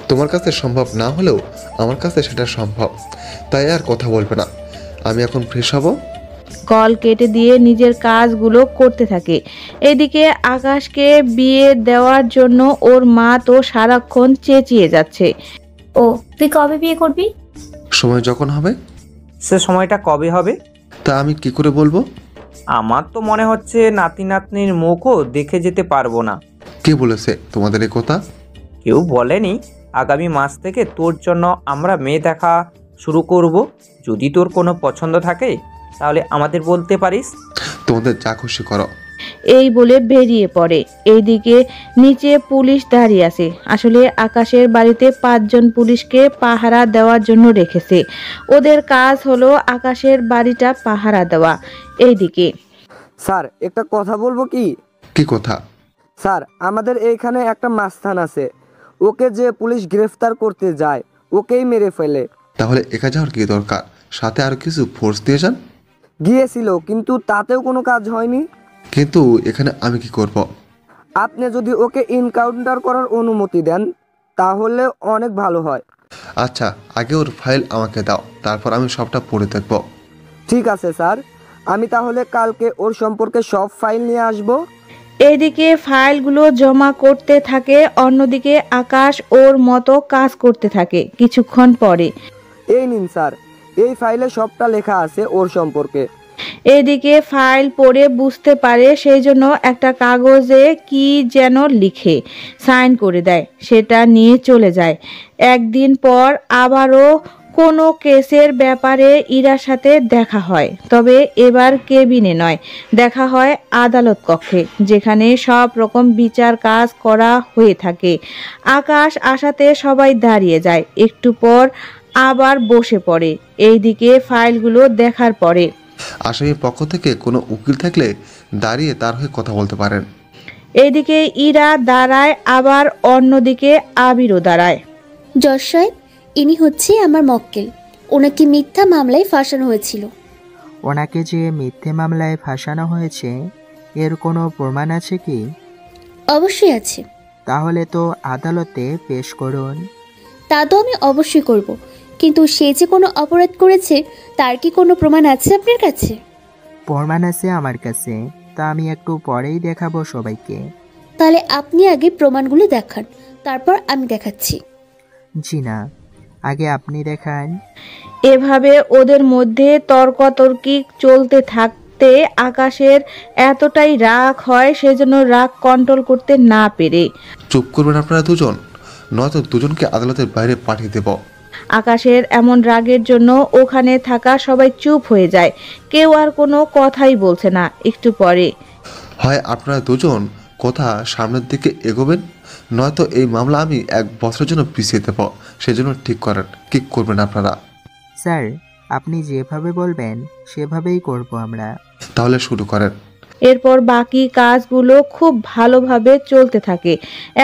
তোমার কাছে সম্ভব না হলেও আমার কাছে সেটা সম্ভব, তাই আর কথা বলবে না। আমি এখন ফ্রেশ হব। কল কেটে দিয়ে নিজের কাজগুলো করতে থাকে। এদিকে আকাশকে বিয়ে দেওয়ার জন্য ওর মা তো সারাক্ষণ চেঁচিয়ে যাচ্ছে। ও, তুই কবে বিয়ে করবি? সময় যখন হবে। সে সময়টা কবে হবে? তা আমি কি করে বলবো? আমার তো মনে হচ্ছে নাতি নাতনির মুখও দেখে যেতে পারবো না। কে বলেছে তোমাদের এই কথা? কেউ বলেনি। আগামী মাস থেকে তোর জন্য আমরা মেয়ে দেখা শুরু করব। যদি তোর কোনো পছন্দ থাকে তাহলে আমাদের বলতে পারিস। তোমাদের যা খুশি করো। এই বলে বেরিয়ে পড়ে। এইদিকে নিচে পুলিশ দাঁড়িয়ে আছে। আসলে আকাশের বাড়িতে 5 জন পুলিশকে পাহারা দেওয়ার জন্য রেখেছে। ওদের কাজ হলো আকাশের বাড়িটা পাহারা দেওয়া। এইদিকে স্যার, একটা কথা বলবো কি? কি কথা? স্যার, আমাদের এইখানে একটা মাস্তান আছে, ওকে যে পুলিশ গ্রেফতার করতে যায় ওকেই মেরে ফেলে। তাহলে একা যাওয়ার কি দরকার? সাথে আর কিছু ফোর্স দিয়ে যান। গিয়েছিল, কিন্তু তাতেও কোনো কাজ হয়নি। কিন্তু এখানে আমি কি করব? আপনি যদি ওকে এনকাউন্টার করার অনুমতি দেন তাহলে অনেক ভালো হয়। আচ্ছা, আগে ওর ফাইল আমাকে দাও, তারপর আমি সবটা পড়ে দেখব। ঠিক আছে স্যার, আমি তাহলে কালকে ওর সম্পর্কে সব ফাইল নিয়ে আসব। এইদিকে ফাইলগুলো জমা করতে থাকে, অন্যদিকে আকাশ ওর মতো কাজ করতে থাকে। কিছুক্ষণ পরে এই নিন স্যার, এই ফাইলে সবটা লেখা আছে ওর সম্পর্কে। এদিকে ফাইল পড়ে বুঝতে পারে, সেই জন্য একটা কাগজে কি যেন লিখে সাইন করে দেয়, সেটা নিয়ে চলে যায়। একদিন পর আবারও কোনো কেসের ব্যাপারে ইরার সাথে দেখা হয়, তবে এবার কেবিনে নয়, দেখা হয় আদালত কক্ষে, যেখানে সব রকম বিচার কাজ করা হয়ে থাকে। আকাশ আসাতে সবাই দাঁড়িয়ে যায়, একটু পর আবার বসে পড়ে। এইদিকে ফাইলগুলো দেখার পরে আসামির পক্ষ থেকে কোনো উকিল থাকলে দাঁড়িয়ে তার হয়ে কথা বলতে পারেন। এইদিকে ইরা দাঁড়ায়, আবার অন্যদিকে আবিরও দাঁড়ায়। জজ সাহেব, ইনি হচ্ছে আমার মক্কেল। ওনাকে মিথ্যা মামলায় ফাঁসানো হয়েছিল। ওনাকে যে মিথ্যে মামলায় ফাঁসানো হয়েছে এর কোনো প্রমাণ আছে কি? অবশ্যই আছে। তাহলে তো আদালতে পেশ করুন। তা তো আমি অবশ্যই করব, কিন্তু সে যে কোনো অপরাধ করেছে তার কি কোনো প্রমাণ আছে আপনার কাছে? প্রমাণ আছে আমার কাছে, তা আমি একটু পরেই দেখাবো সবাইকে। তাহলে আপনি আগে প্রমাণগুলো দেখান, তারপর আমি দেখাচ্ছি। জি না, আগে আপনি দেখান। এভাবে ওদের মধ্যে তর্কাতর্কি চলতে থাকতে আকাশের এতটাই রাগ হয়, সেজন্য রাগ কন্ট্রোল করতে না পেরে চুপ করবেন আপনারা দুজন, নয়তো দুজনকে আদালতের বাইরে পাঠিয়ে দেব। আকাশের এমন রাগের জন্য ওখানে থাকা সবাই চুপ হয়ে যায়, কেউ আর কোনো কথাই বলছে না। একটু পরে হয় আপনারা দুজন কথা সামনের দিকে এগোবেন, নয়তো এই মামলা আমি 1 বছরের জন্য পিছিয়ে দেব। সেজন্য ঠিক করেন কি করবেন আপনারা। স্যার, আপনি যেভাবে বলবেন সেভাবেই করব আমরা। তাহলে শুরু করেন। এরপর বাকি কাজগুলো খুব ভালোভাবে চলতে থাকে।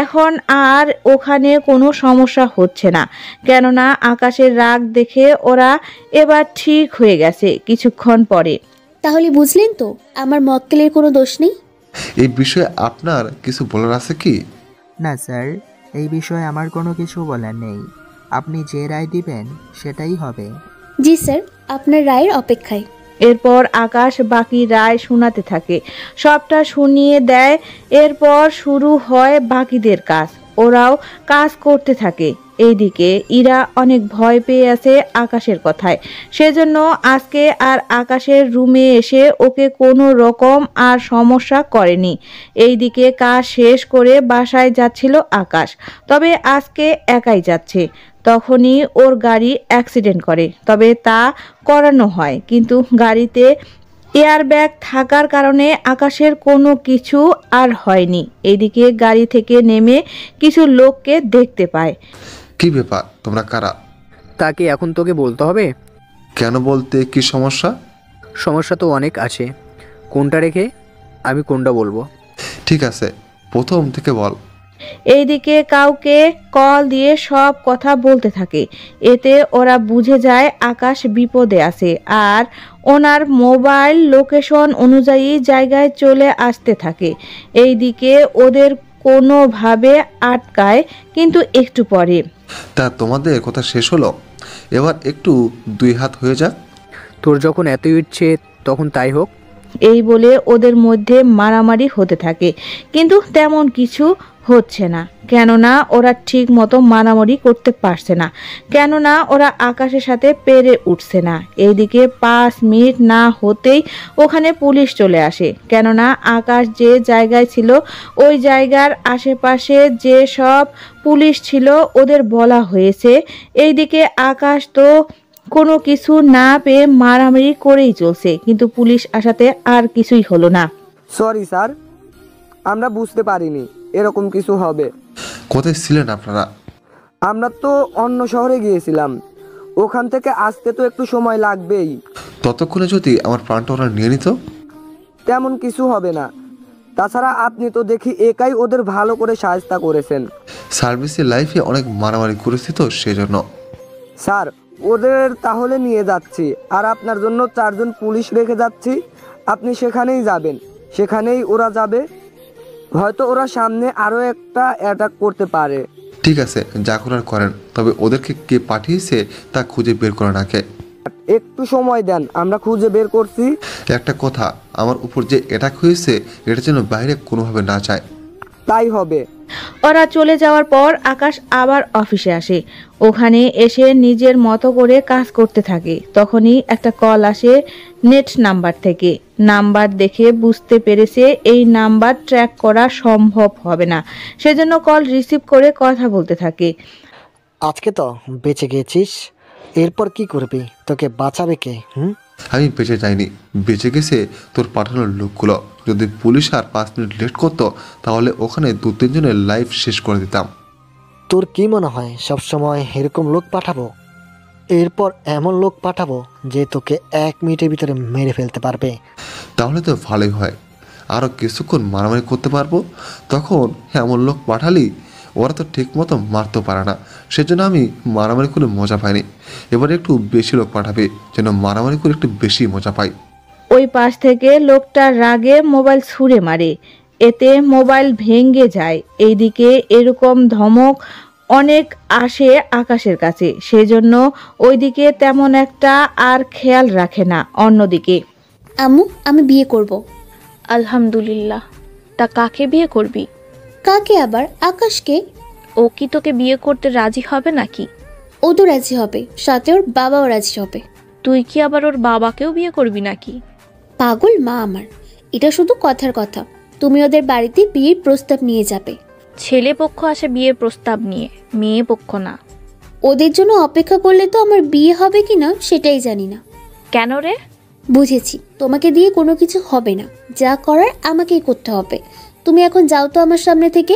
এখন আর ওখানে কোনো সমস্যা হচ্ছে না, কেননা আকাশের রাগ দেখে ওরা এবার ঠিক হয়ে গেছে। কিছুক্ষণ পরে তাহলে বুঝলেন তো আমার মক্কেলের কোনো দোষ নেই? এই বিষয়ে আপনার কিছু বলার আছে কি? না স্যার, এই বিষয়ে আমার কোনো কিছু বলার নেই। আপনি যে রায় দিবেন সেটাই হবে। জি স্যার, আপনার রায়ের অপেক্ষায়। এরপর আকাশ বাকি রায় শোনাতে থাকে, সবটা শুনিয়ে দেয়। এরপর শুরু হয় বাকিদের কাজ, ওরাও কাজ করতে থাকে। এইদিকে ইরা অনেক ভয় পেয়ে আছে আকাশের কথায়, সেজন্য আজকে আর আকাশের রুমে এসে ওকে কোনো রকম আর সমস্যা করেনি। এইদিকে কাজ শেষ করে বাসায় যাচ্ছিল আকাশ, তবে আজকে একাই যাচ্ছে। তখনই ওর গাড়ি অ্যাক্সিডেন্ট করে, তবে তা করানো হয়, কিন্তু গাড়িতে এয়ারব্যাগ থাকার কারণে আকাশের কোনো কিছু আর হয়নি। এদিকে গাড়ি থেকে নেমে কিছু লোককে দেখতে পায়। কি ব্যাপার, তোমরা কারা? তাকে এখন তোকে বলতে হবে? কেন বলতে, কি সমস্যা? সমস্যা তো অনেক আছে, কোনটা রেখে আমি কোনটা বলবো? ঠিক আছে, প্রথম থেকে বল। এইদিকে কাউকে কল দিয়ে সব কথা বলতে থাকে, এতে ওরা বুঝে যায় আকাশ বিপদে আছে, আর ওনার মোবাইল লোকেশন অনুযায়ী জায়গায় চলে আসতে থাকে। এইদিকে ওদের কোনোভাবে আটকায়, কিন্তু একটু পরে তা তোমাদের কথা শেষ হলো, এবার একটু 2 হাত হয়ে যাক। তোর যখন এত ইচ্ছে তখন তাই হোক। এই বলে ওদের মধ্যে মারামারি হতে থাকে, কিন্তু তেমন কিছু হচ্ছে না, কেননা ওরা ঠিক মতো মারামারি করতে পারছে না, কেননা ওরা আকাশের সাথে পেরে উঠছে না। এইদিকে 5 মিনিট না হতেই ওখানে পুলিশ চলে আসে, কেননা আকাশ যে জায়গায় ছিল ওই জায়গার আশেপাশে যে সব পুলিশ ছিল ওদের বলা হয়েছে। এইদিকে আকাশ তো কোনো কিছু না পেয়ে মারামারি করেই চলছে, কিন্তু পুলিশ আসাতে আর কিছুই হলো না। সরি স্যার, আমরা বুঝতে পারিনি এরকম কিছু হবে। কোথায় ছিলেন আপনারা? আমরা তো অন্য শহরে গিয়েছিলাম, ওখান থেকে আসতে তো একটু সময় লাগবেই। ততক্ষণে যদি আমার প্রাণটা ওরা নিয়ে নিত? তেমন কিছু হবে না, তাছাড়া আপনি তো দেখি একাই ওদের ভালো করে সাহায্য করেছেন। সার্ভিসের লাইফে অনেক মারামারি করেছি তো সেজন্য। স্যার, ওদের তাহলে নিয়ে যাচ্ছি, আর আপনার জন্য 4 জন পুলিশ রেখে যাচ্ছি। আপনি সেখানেই যাবেন, সেখানেই ওরা যাবে। হয়তো ওরা সামনে আরও একটা অ্যাটাক করতে পারে। ঠিক আছে, যা করার করেন, তবে ওদেরকে কে পাঠিয়েছে তা খুঁজে বের করেন আগে। একটু সময় দেন, আমরা খুঁজে বের করছি। একটা কথা, আমার উপর যে অ্যাটাক হয়েছে এটা যেন বাইরে কোনোভাবে না যায়। তাই হবে। ওরা চলে যাওয়ার পর আকাশ আবার অফিসে আসে। ওখানে এসে নিজের মতো করে কাজ করতে থাকে। তখনই একটা কল আসে নেট নাম্বার থেকে। নাম্বার দেখে বুঝতে পেরেছে এই নাম্বার ট্র্যাক করা সম্ভব হবে না, সেজন্য কল রিসিভ করে কথা বলতে থাকে। আজকে তো বেঁচে গেছিস, এরপর কি করবি? তোকে বাঁচাবে কে? আমি বেঁচে যাইনি, বেঁচে গেছে তোর পাঠানোর লোকগুলো। যদি পুলিশ আর 5 মিনিট লেট করতো তাহলে ওখানে 2-3 জনের লাইফ শেষ করে দিতাম। তোর কি মনে হয় সবসময় এরকম লোক পাঠাবো? এরপর এমন লোক পাঠাবো যে তোকে 1 মিনিটের ভিতরে মেরে ফেলতে পারবে। তাহলে তো ভালোই হয়, আরও কিছুক্ষণ মারামারি করতে পারবো। তখন এমন লোক পাঠালি ওরা তো ঠিক মতো মারতে পারে না, সেজন্য আমি মারামারি করে মজা পাইনি। এবার একটু বেশি লোক পাঠাবে যেন মারামারি করে একটু বেশি মজা পাই। ওই পাশ থেকে লোকটা রাগে মোবাইল ছুঁড়ে মারে, এতে মোবাইল ভেঙে যায়। এইদিকে এরকম ধমক অনেক আসে আকাশের কাছে, সেজন্য ওইদিকে তেমন একটা আর খেয়াল রাখে না। অন্যদিকে আম্মু, আমি বিয়ে করব। আলহামদুলিল্লাহ। তা কাকে বিয়ে করবি? কাকে আবার? আকাশকে। ও কি তোকে বিয়ে করতে রাজি হবে নাকি? ও তো রাজি হবে, সাথে ওর বাবাও রাজি হবে। তুই কি আবার ওর বাবাকেও বিয়ে করবি নাকি? পাগল মা আমার, এটা শুধু কথার কথা। তুমি ওদের বাড়িতে বিয়ের প্রস্তাব নিয়ে যাবে। ছেলে পক্ষ আসে বিয়ের প্রস্তাব নিয়ে, মেয়ে পক্ষ না। ওদের জন্য অপেক্ষা করলে তো আমার বিয়ে হবে কিনা সেটাই জানি না। কেন রে? বুঝেছি, তোমাকে দিয়ে কোনো কিছু হবে না, যা করার আমাকেই করতে হবে। তুমি এখন যাও তো আমার সামনে থেকে।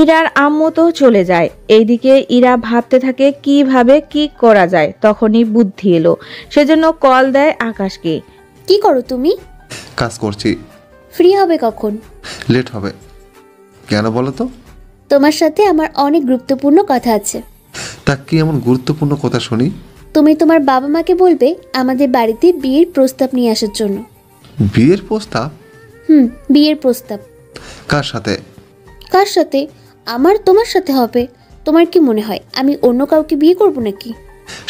ইরার আম্মু তো চলে যায়। এইদিকে ইরা ভাবতে থাকে কিভাবে কি করা যায়। তখনই বুদ্ধি এলো, সেজন্য কল দেয় আকাশকে। কি করো তুমি? কাজ করছি। ফ্রি হবে কখন? লেট হবে। কেন বলো তো? তোমার সাথে আমার অনেক গুরুত্বপূর্ণ কথা আছে। তা কি এমন গুরুত্বপূর্ণ কথা শুনি? তুমি তোমার বাবা মাকে বলবে আমাদের বাড়িতে বিয়ের প্রস্তাব নিয়ে আসার জন্য। বিয়ের প্রস্তাব? বিয়ের প্রস্তাব। কার সাথে? কার সাথে? আমার তোমার সাথে হবে। তোমার কি মনে হয় আমি অন্য কাউকে বিয়ে করব নাকি?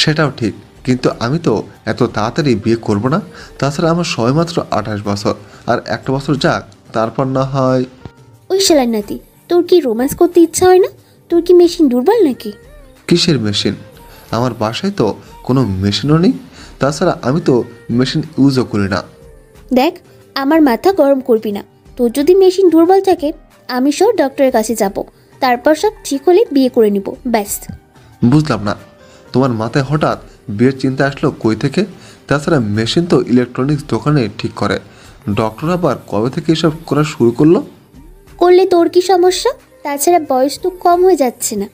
সেটাও ঠিক, কিন্তু আমি তো এত তাড়াতাড়ি বিয়ে করব না। তাছাড়া আমার সবেমাত্র 28 বছর, আর একটা বছর যাক, তারপর না হয়। ওই শালার নাতি, তোর কি রোম্যান্স করতে ইচ্ছা হয় না? তোর কি মেশিন দুর্বল নাকি? কিসের মেশিন? আমার বাসায় তো কোনো মেশিনও নেই। তাছাড়া আমি তো মেশিন ইউজও করি না। দেখ, আমার মাথা গরম করবি না। তোর যদি মেশিন দুর্বল থাকে আমি সব ডক্টরের কাছে যাব, তারপর সব ঠিক হলে বিয়ে করে নিব, ব্যাস। বুঝলাম না, তোমার মাথায় হঠাৎ বিয়ের চিন্তা আসলো কই থেকে? তাছাড়া মেশিন তো ইলেকট্রনিক্স দোকানে ঠিক করে, ডক্টর আবার কবে থেকে এসব করা শুরু করলো? করলে তোর কি সমস্যা? তাছাড়া বয়স তো কম হয়ে যাচ্ছে না,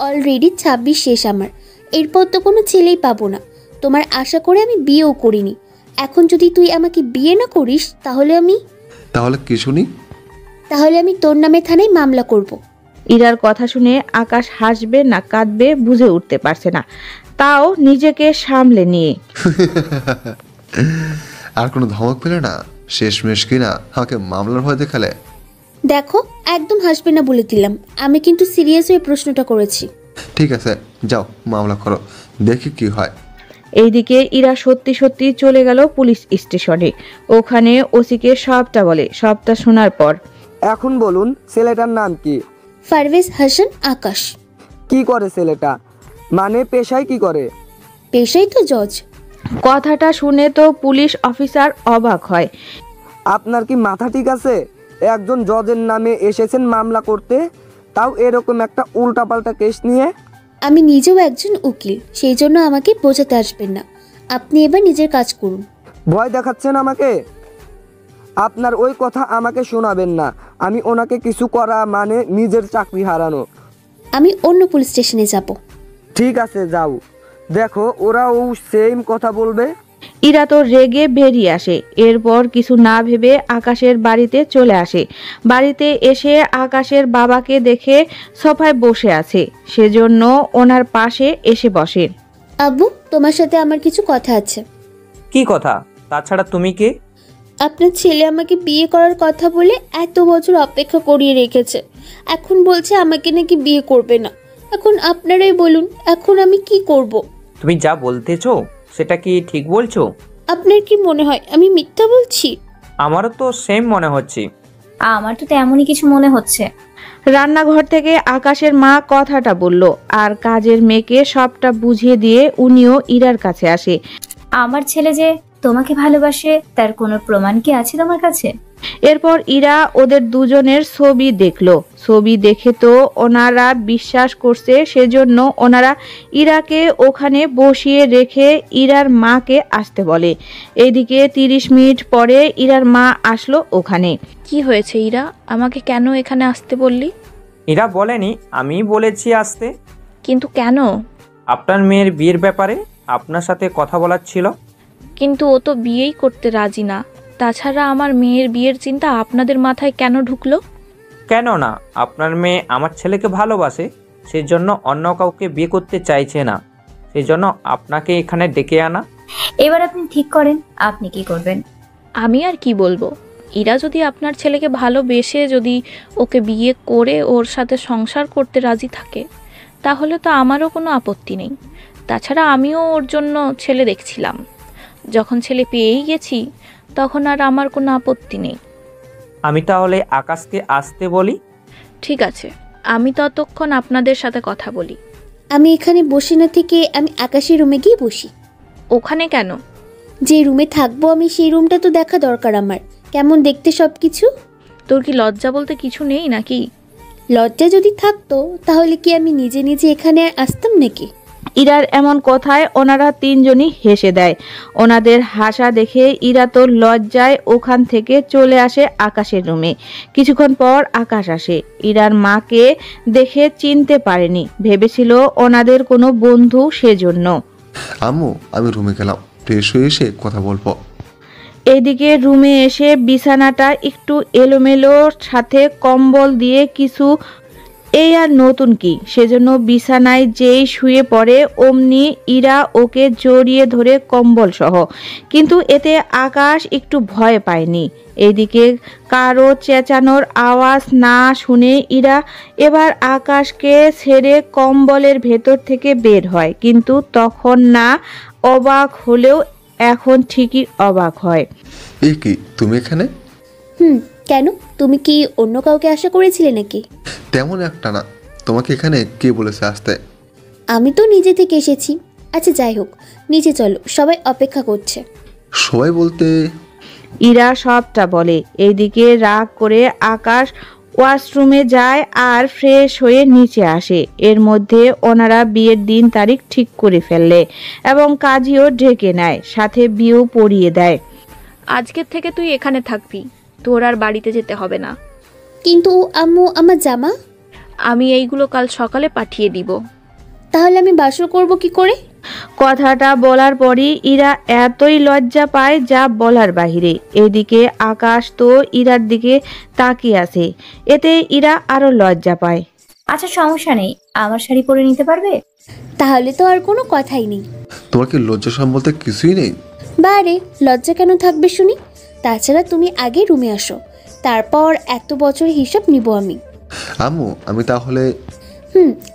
অলরেডি 26 শেষ আমার। এরপর তো কোনো ছেলেই পাবো না। তোমার আশা করে আমি বিয়েও করিনি। এখন যদি তুই আমাকে বিয়ে না করিস তাহলে কি শুনি? তাহলে আমি তোর নামে থানায় মামলা করব। ইরার কথা শুনে আকাশ হাসবে না কাঁদবে বুঝে উঠতে পারছে না, তাও নিজেকে সামলে নিয়ে আর কোনো ধমক পেলে না? শেষমেশ কিনা আমাকে মামলার ভয় দেখালে। দেখো, একদম হাসবে না বলে দিলাম। আমি কিন্তু সিরিয়াস হয়ে প্রশ্নটা করেছি। ঠিক আছে, যাও মামলা করো, দেখি কি হয়। এইদিকে ইরা সত্যি সত্যি চলে গেল পুলিশ স্টেশনে। ওখানে ওসিকে সবটা বলে। সবটা শোনার পর, এখন বলুন ছেলেটার নাম কি? পারভেজ হাসান আকাশ। কি করে ছেলেটা? মানে পেশায় কি করে? পেশায় তো জজ। কথাটা শুনে তো পুলিশ অফিসার অবাক হয়। আপনার কি মাথা ঠিক আছে? একজন জজের নামে এসেছেন মামলা করতে, তাও এরকম একটা উল্টাপাল্টা কেস নিয়ে। আমি নিজেও একজন উকিল, সেই জন্য আমাকে বোঝাতে আসবেন না। আপনি এবার নিজের কাজ করুন। ভয় দেখাচ্ছেন আমাকে? আপনার ওই কথা আমাকে শোনাবেন না। আমি ওনাকে কিছু করা মানে নিজের চাকরি হারানো। আমি অন্য পুলিশ স্টেশনে যাব। ঠিক আছে, যাও। দেখো ওরাও সেম কথা বলবে। ইরা তো রেগে বেরিয়ে আসে। এরপর কিছু না ভেবে আকাশের বাড়িতে চলে আসে। বাড়িতে এসে আকাশের বাবাকে দেখে সোফায় বসে আছে, সেজন্য ওনার পাশে এসে বসে। আব্বু, তোমার সাথে আমার কিছু কথা আছে। কি কথা? তাছাড়া তুমি কে? আপনার ছেলে আমাকে বিয়ে করার কথা বলে এত বছর অপেক্ষা করিয়ে রেখেছে, এখন বলছে আমাকে নাকি বিয়ে করবে না। এখন আপনারাই বলুন, এখন আমি কি করব? তুমি যা বলতেছো সেটা কি ঠিক বলছো? আপনার কি মনে হয় আমি মিথ্যা বলছি? আমারও তো সেম মনে হচ্ছে। আমার তো তেমনই কিছু মনে হচ্ছে। রান্নাঘর থেকে আকাশের মা কথাটা বলল আর কাজের মেয়েকে সবটা বুঝিয়ে দিয়ে উনিও ইরার কাছে আসে। আমার ছেলে যে তোমাকে ভালোবাসে তার কোনো প্রমাণ কি আছে তোমার কাছে? এরপর ইরা ওদের দুজনের ছবি দেখলো। ছবি দেখে তো ওনারা বিশ্বাস করছে, সেজন্য ওনারা ইরাকে ওখানে বসিয়ে রেখে ইরার মাকে আসতে বলে। এদিকে 30 মিনিট পরে ইরার মা আসলো ওখানে। কি হয়েছে ইরা, আমাকে কেন এখানে আসতে বললি? এরা বলেনি, আমি বলেছি আসতে। কিন্তু কেন? আপনার মেয়ের বিয়ের ব্যাপারে আপনার সাথে কথা বলার ছিল। কিন্তু ও তো বিয়েই করতে রাজি না। তাছাড়া আমার মেয়ের বিয়ের চিন্তা আপনাদের মাথায় কেন ঢুকলো? কেন না, আপনার মেয়ে আমার ছেলেকে ভালোবাসে, সেজন্য অন্য কাউকে বিয়ে করতে চাইছে না, সেজন্য আপনাকে এখানে ডেকে আনা। এবার আপনি ঠিক করেন আপনি কি করবেন। আমি আর কি বলবো, ইরা যদি আপনার ছেলেকে ভালোবেসে যদি ওকে বিয়ে করে ওর সাথে সংসার করতে রাজি থাকে, তাহলে তো আমারও কোনো আপত্তি নেই। তাছাড়া আমিও ওর জন্য ছেলে দেখছিলাম, যখন ছেলে পেয়েই গেছি তখন আর আমার কোনো আপত্তি নেই। আমি তাহলে আকাশকে আসতে বলি। ঠিক আছে, আমি ততক্ষণ আপনাদের সাথে কথা বলি। আমি এখানে বসে না থেকে আমি আকাশের রুমে গিয়ে বসি। ওখানে কেন? যে রুমে থাকবো আমি সেই রুমটা তো দেখা দরকার আমার, কেমন দেখতে সব কিছু। তোর কি লজ্জা বলতে কিছু নেই নাকি? লজ্জা যদি থাকতো তাহলে কি আমি নিজে নিজে এখানে আসতাম নাকি? ইরার এমন কথায় ওনারা তিনজনই হেসে দেয়। ওনাদের হাসা দেখে ইরা তো লজ্জায় ওখান থেকে চলে আসে আকাশের রুমে। কিছুক্ষণ পর আকাশ আসে। ইরার মাকে দেখে চিনতে পারেনি, ভেবেছিল ওনাদের কোনো বন্ধু, সেজন্য। আম্মু, আমি রুমে গেলাম, ফ্রেশ হয়ে এসে কথা বলবো। এদিকে রুমে এসে বিছানাটা একটু এলোমেলো, সাথে কম্বল দিয়ে কিছু, এই আর নতুন কি, সেজন্য বিছানায় যেই শুয়ে পড়ে অমনি ইরা ওকে জড়িয়ে ধরে কম্বল সহ। কিন্তু এতে আকাশ একটু ভয় পায়নি। এদিকে কারো চেঁচানোর আওয়াজ না শুনে ইরা এবার আকাশকে ছেড়ে কম্বলের ভেতর থেকে বের হয়, কিন্তু তখন না অবাক হলেও এখন ঠিকই অবাক হয়। এ কি, তুমি এখানে? কেন, তুমি কি অন্য কাউকে আশা করেছিলে নাকি? তেমন একটা না, তোমাকে এখানে কে বলেছে আসতে? আমি তো নিজে থেকে এসেছি। আচ্ছা যাই হোক, নিচে চলো, সবাই অপেক্ষা করছে। সবাই বলতে? ইরা সবটা বলে। এইদিকে রাগ করে আকাশ ওয়াশরুমে যায় আর ফ্রেশ হয়ে নিচে আসে। এর মধ্যে ওনারা বিয়ের দিন তারিখ ঠিক করে ফেললে এবং কাজীও ডেকে নেয়, সাথে বিয়েও পড়িয়ে দেয়। আজকের থেকে তুই এখানে থাকবি, তোর আর বাড়িতে যেতে হবে না। কিন্তু আম্মু, আমার জামা? আমি এইগুলো কাল সকালে পাঠিয়ে দিব। তাহলে আমি বাসর করব কি করে? কথাটা বলার পরই ইরা এতই লজ্জা পায় যা বলার বাহিরে। এদিকে আকাশ তো ইরার দিকে তাকিয়ে আছে, এতে ইরা আরো লজ্জা পায়। আচ্ছা সমস্যা নেই, আমার শাড়ি পরে নিতে পারবে? তাহলে তো আর কোনো কথাই নেই। তোমার কি লজ্জা বলতে কিছুই নেই? বারে, লজ্জা কেন থাকবে শুনি? তাছাড়া তুমি আগে রুমে আসো, তারপর এত বছর হিসাব নিব আমি। আম্মু, আমি তাহলে?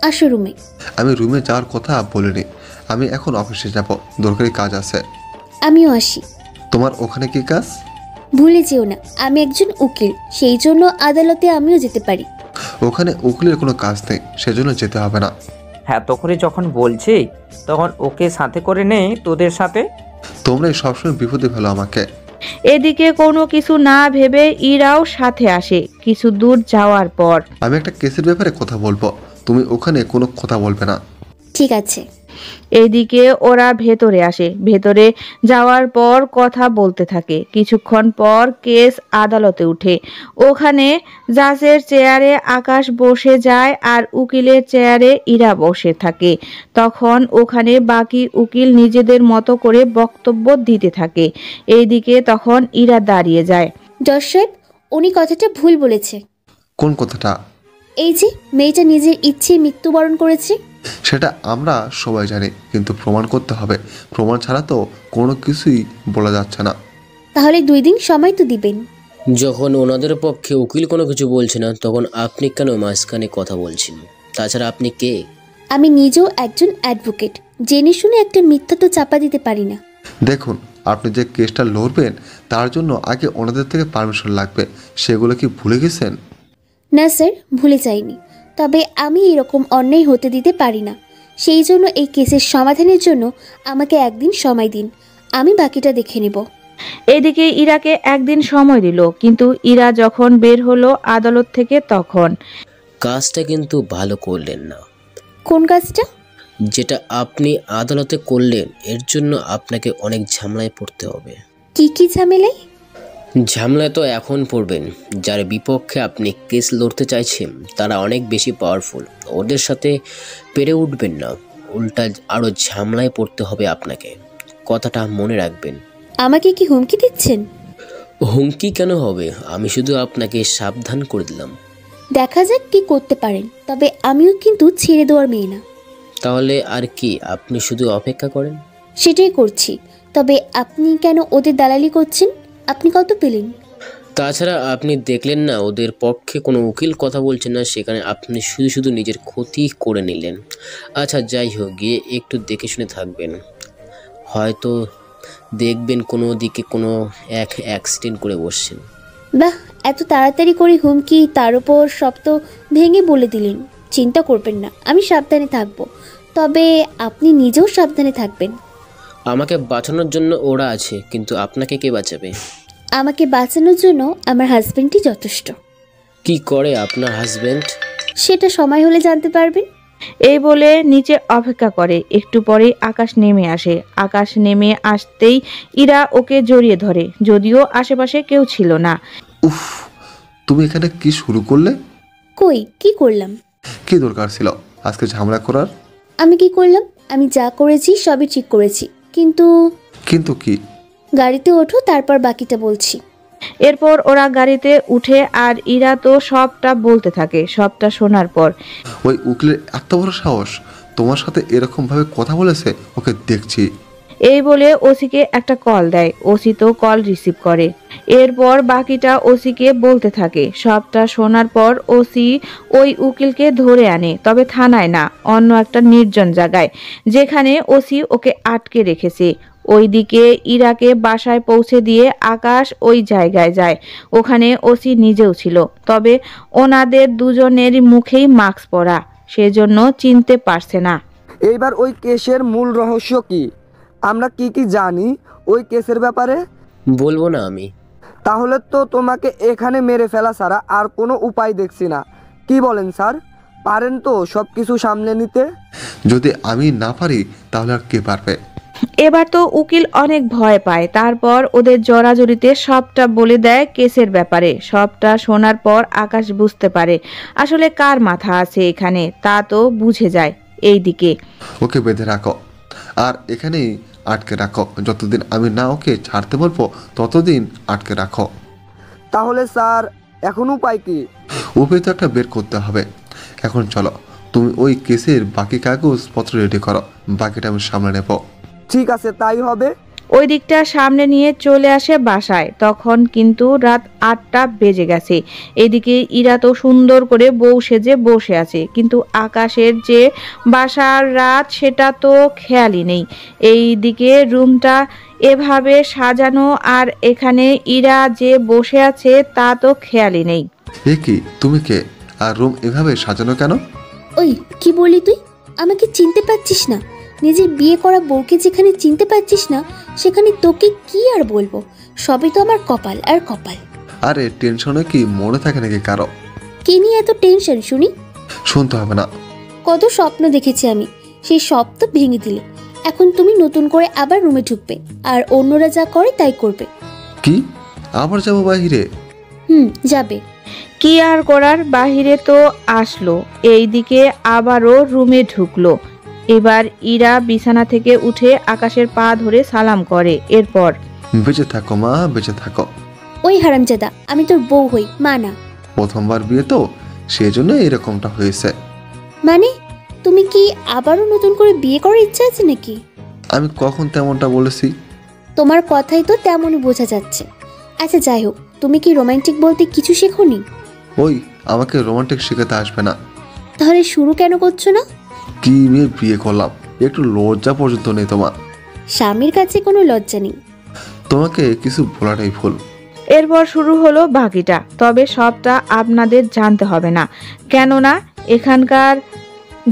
আসো রুমে। আমি রুমে যাওয়ার কথা বলিনি, আমি এখন অফিসে যাব, দরকারি কাজ আছে। আমিও আসি। তোমার ওখানে কি কাজ? ভুলে যেও না, আমি একজন উকিল, সেই জন্য আদালতে আমিও যেতে পারি। ওখানে উকিলের কোনো কাজ নেই, সেজন্য যেতে হবে না। হ্যাঁ, তো করে যখন বলছি তখন ওকে সাথে করে নে তোদের সাথে। তোমরাই সবসময় বিপদে ফেলো আমাকে। এদিকে কোনো কিছু না ভেবে ইরাও সাথে আসে। কিছু দূর যাওয়ার পর, আমি একটা কেসের ব্যাপারে কথা বলবো, তুমি ওখানে কোনো কথা বলবে না। ঠিক আছে। এদিকে ওরা ভেতরে আসে। ভেতরে যাওয়ার পর কথা বলতে থাকে। কিছুক্ষণ পর কেস আদালতে উঠে। ওখানে জাজের চেয়ারে আকাশ বসে যায় আর উকিলের চেয়ারে ইরা বসে থাকে। তখন ওখানে বাকি উকিল নিজেদের মতো করে বক্তব্য দিতে থাকে। এইদিকে তখন ইরা দাঁড়িয়ে যায়। জজ সাহেব, উনি কথাটা ভুল বলেছে। কোন কথাটা? এই যে মেয়েটা নিজের ইচ্ছে মৃত্যুবরণ করেছে। সেটা আমরা সবাই জানি, কিন্তু প্রমাণ করতে হবে। প্রমাণ ছাড়া তো কোনো কিছুই বলা যাচ্ছে না। তাহলে 2 দিন সময় তো দিবেন। যখন ওনাদের পক্ষে উকিল কোনো কিছু বলছে না, তখন আপনি কেন মাঝখানে কথা বলছেন? তাছাড়া আপনি কে? আমি নিজেও একজন অ্যাডভোকেট, জেনে শুনে একটা মিথ্যা তো চাপা দিতে পারি না। দেখুন, আপনি যে কেসটা লড়বেন তার জন্য আগে ওনাদের থেকে পারমিশন লাগবে, সেগুলো কি ভুলে গেছেন? না স্যার, ভুলে যাইনি, তবে আমি এরকম অন্যায় হতে দিতে পারি না। সেই জন্য এই কেসের সমাধানের জন্য আমাকে একদিন সময় দিন, আমি বাকিটা দেখে নেব। এদিকে ইরাকে একদিন সময় দিল, কিন্তু ইরা যখন বের হলো আদালত থেকে তখন কাজটা কিন্তু ভালো করলেন না। কোন কাজটা? যেটা আপনি আদালতে করলেন এর জন্য আপনাকে অনেক ঝামেলায় পড়তে হবে। কি কি ঝামেলায়? ঝামেলায় তো এখন পড়বেন, যার বিপক্ষে আপনি কেস লড়তে চাইছেন তারা অনেক বেশি পাওয়ারফুল। ওদের সাথে পেরে উঠবেন না, উল্টা আরও ঝামেলায় পড়তে হবে আপনাকে। কথাটা মনে রাখবেন। আমাকে কি হুমকি দিচ্ছেন? হুমকি কেন হবে, আমি শুধু আপনাকে সাবধান করে দিলাম। দেখা যাক কি করতে পারেন, তবে আমিও কিন্তু ছেড়ে দেওয়ার মেয়ে না। তাহলে আর কি, আপনি শুধু অপেক্ষা করেন। সেটাই করছি। তবে আপনি কেন ওদের দালালি করছেন? আপনি কত পেলেন? তাছাড়া আপনি দেখলেন না ওদের পক্ষে কোনো উকিল কথা বলছেন না, সেখানে আপনি শুধু শুধু নিজের ক্ষতি করে নিলেন। আচ্ছা যাই হোক, গিয়ে একটু দেখে শুনে থাকবেন, হয়তো দেখবেন কোনো দিকে কোনো এক অ্যাক্সিডেন্ট করে বসছেন। বাহ, এত তাড়াতাড়ি করে হুমকি, তার উপর সব তো ভেঙে বলে দিলেন। চিন্তা করবেন না, আমি সাবধানে থাকব, তবে আপনি নিজেও সাবধানে থাকবেন। আমাকে বাঁচানোর জন্য ওরা আছে, কিন্তু আপনাকে কে বাঁচাবে? আমাকে বাঁচানোর জন্য আমার হাজবেন্ডই যথেষ্ট। কি করে আপনার হাজবেন্ড? সেটা সময় হলে জানতে পারবেন। এই বলে নিচে অপেক্ষা করে। একটু পরেই আকাশ নেমে আসে। আকাশ নেমে আসতেই ইরা ওকে জড়িয়ে ধরে, যদিও আশেপাশে কেউ ছিল না। উফ, তুমি এখানে কি শুরু করলে? কই, কি করলাম? কি দরকার ছিল আজকে ঝামেলা করার? আমি কি করলাম? আমি যা করেছি সবই ঠিক করেছি, কিন্তু কিন্তু কি? গাড়িতে ওঠো, তারপর বাকিটা বলছি। এরপর ওরা গাড়িতে উঠে আর ইরা তো সবটা বলতে থাকে। সবটা শোনার পর ওই উকিলের এত বড় সাহস, তোমার সাথে এরকম ভাবে কথা বলেছে, ওকে দেখছি। এই বলে ওসিকে একটা কল দেয়। ওসি তো কল রিসিভ করে। এরপর বাকিটা ওসিকে বলতে থাকে। সবটা শোনার পর ওসি ওই উকিলকে ধরে আনে, তবে থানায় না, অন্য একটা নির্জন জায়গায়, যেখানে ওসি ওকে আটকে রেখেছে। ওইদিকে ইরাকে বাসায় পৌঁছে দিয়ে আকাশ ওই জায়গায় যায়। ওখানে ওসি নিজেও ছিল, তবে ওনাদের দুজনের মুখেই মাস্ক পরা, সেজন্য চিনতে পারছে না। এইবার ওই কেসের মূল রহস্য কি, আমরা কি কি জানি ওই কেসের ব্যাপারে? বলবো না আমি। তাহলে তো তোমাকে এখানে মেরে ফেলা ছাড়া আর কোনো উপায় দেখছি না। কি বলেন স্যার, পারেন তো সব কিছু সামলে নিতে? যদি আমি না পারি তাহলে আর কে পারবে? এবার তো উকিল অনেক ভয় পায়। তারপর ওদের জড়াজড়িতে সবটা বলে দেয় কেসের ব্যাপারে। সবটা শোনার পর আকাশ বুঝতে পারে আসলে কার মাথা আছে এখানে, তা তো বুঝে যায়। এইদিকে ওকে বেঁধে রাখো আর এখানেই আটকে রাখো, যতদিন আমি না ওকে ছাড়তে বলবো ততদিন আটকে রাখো। তাহলে স্যার এখন উপায় কি? উপায় তো একটা বের করতে হবে। এখন চলো, তুমি ওই কেসের বাকি কাগজপত্র রেডি করো, বাকিটা আমি সামলে নেব। ঠিক আছে, তাই হবে। ওই দিকটা সামনে নিয়ে চলে আসে বাসায়। তখন কিন্তু রাত 8টা বেজে গেছে। এদিকে ইরা তো সুন্দর করে বউ সেজে বসে আছে, কিন্তু আকাশের যে বাসার রাত সেটা তো খেয়ালই নেই। এইদিকে রুমটা এভাবে সাজানো আর এখানে ইরা যে বসে আছে তা তো খেয়ালই নেই। এ কি, তুমি কে? আর রুম এভাবে সাজানো কেন? ওই কি বলি তুই? আমাকে চিনতে পারছিস না? নিজের বিয়ে করা বউকে যেখানে চিনতে পারছিস না, সেখানে তোকে কি আর বলবো? সবই তো আমার কপাল আর কপাল। আরে টেনশনে কি মনে থাকে নাকি কারো? কি নিয়ে এত টেনশন শুনি? শুনতে হবে না। কত স্বপ্ন দেখেছি আমি, সেই স্বপ্ন ভেঙে দিলে। এখন তুমি নতুন করে আবার রুমে ঢুকবে, আর অন্যরা যা করে তাই করবে। কি আবার যাবো বাহিরে? যাবে। কি আর করার, বাহিরে তো আসলো। এইদিকে আবারও রুমে ঢুকলো। এবার ইরা বিছানা থেকে উঠে আকাশের পা ধরে সালাম করে। এরপর বেঁচে থাকো মা, বেঁচে থাকো। ওই হারামজাদা, আমি তোর বউ হই, মা না। প্রথমবার বিয়ে তো, সেজন্য এরকমটা হয়েছে। মানে তুমি কি আবারও নতুন করে বিয়ে করার ইচ্ছা আছে নাকি? আমি কখন তেমনটা বলেছি? তোমার কথাই তো তেমনই বোঝা যাচ্ছে। আচ্ছা যাই হোক, তুমি কি রোমান্টিক বলতে কিছু শেখোনি? ওই আমাকে রোমান্টিক শেখাতে আসবে না। তাহলে শুরু কেন করছো না? কি মেয়ে বিয়ে করলাম, একটু লজ্জা পর্যন্ত নেই তোমার। স্বামীর কাছে কোনো লজ্জা নেই। তোমাকে কিছু বলাটাই ভুল। এরপর শুরু হলো বাকিটা, তবে সবটা আপনাদের জানতে হবে না, কেননা এখানকার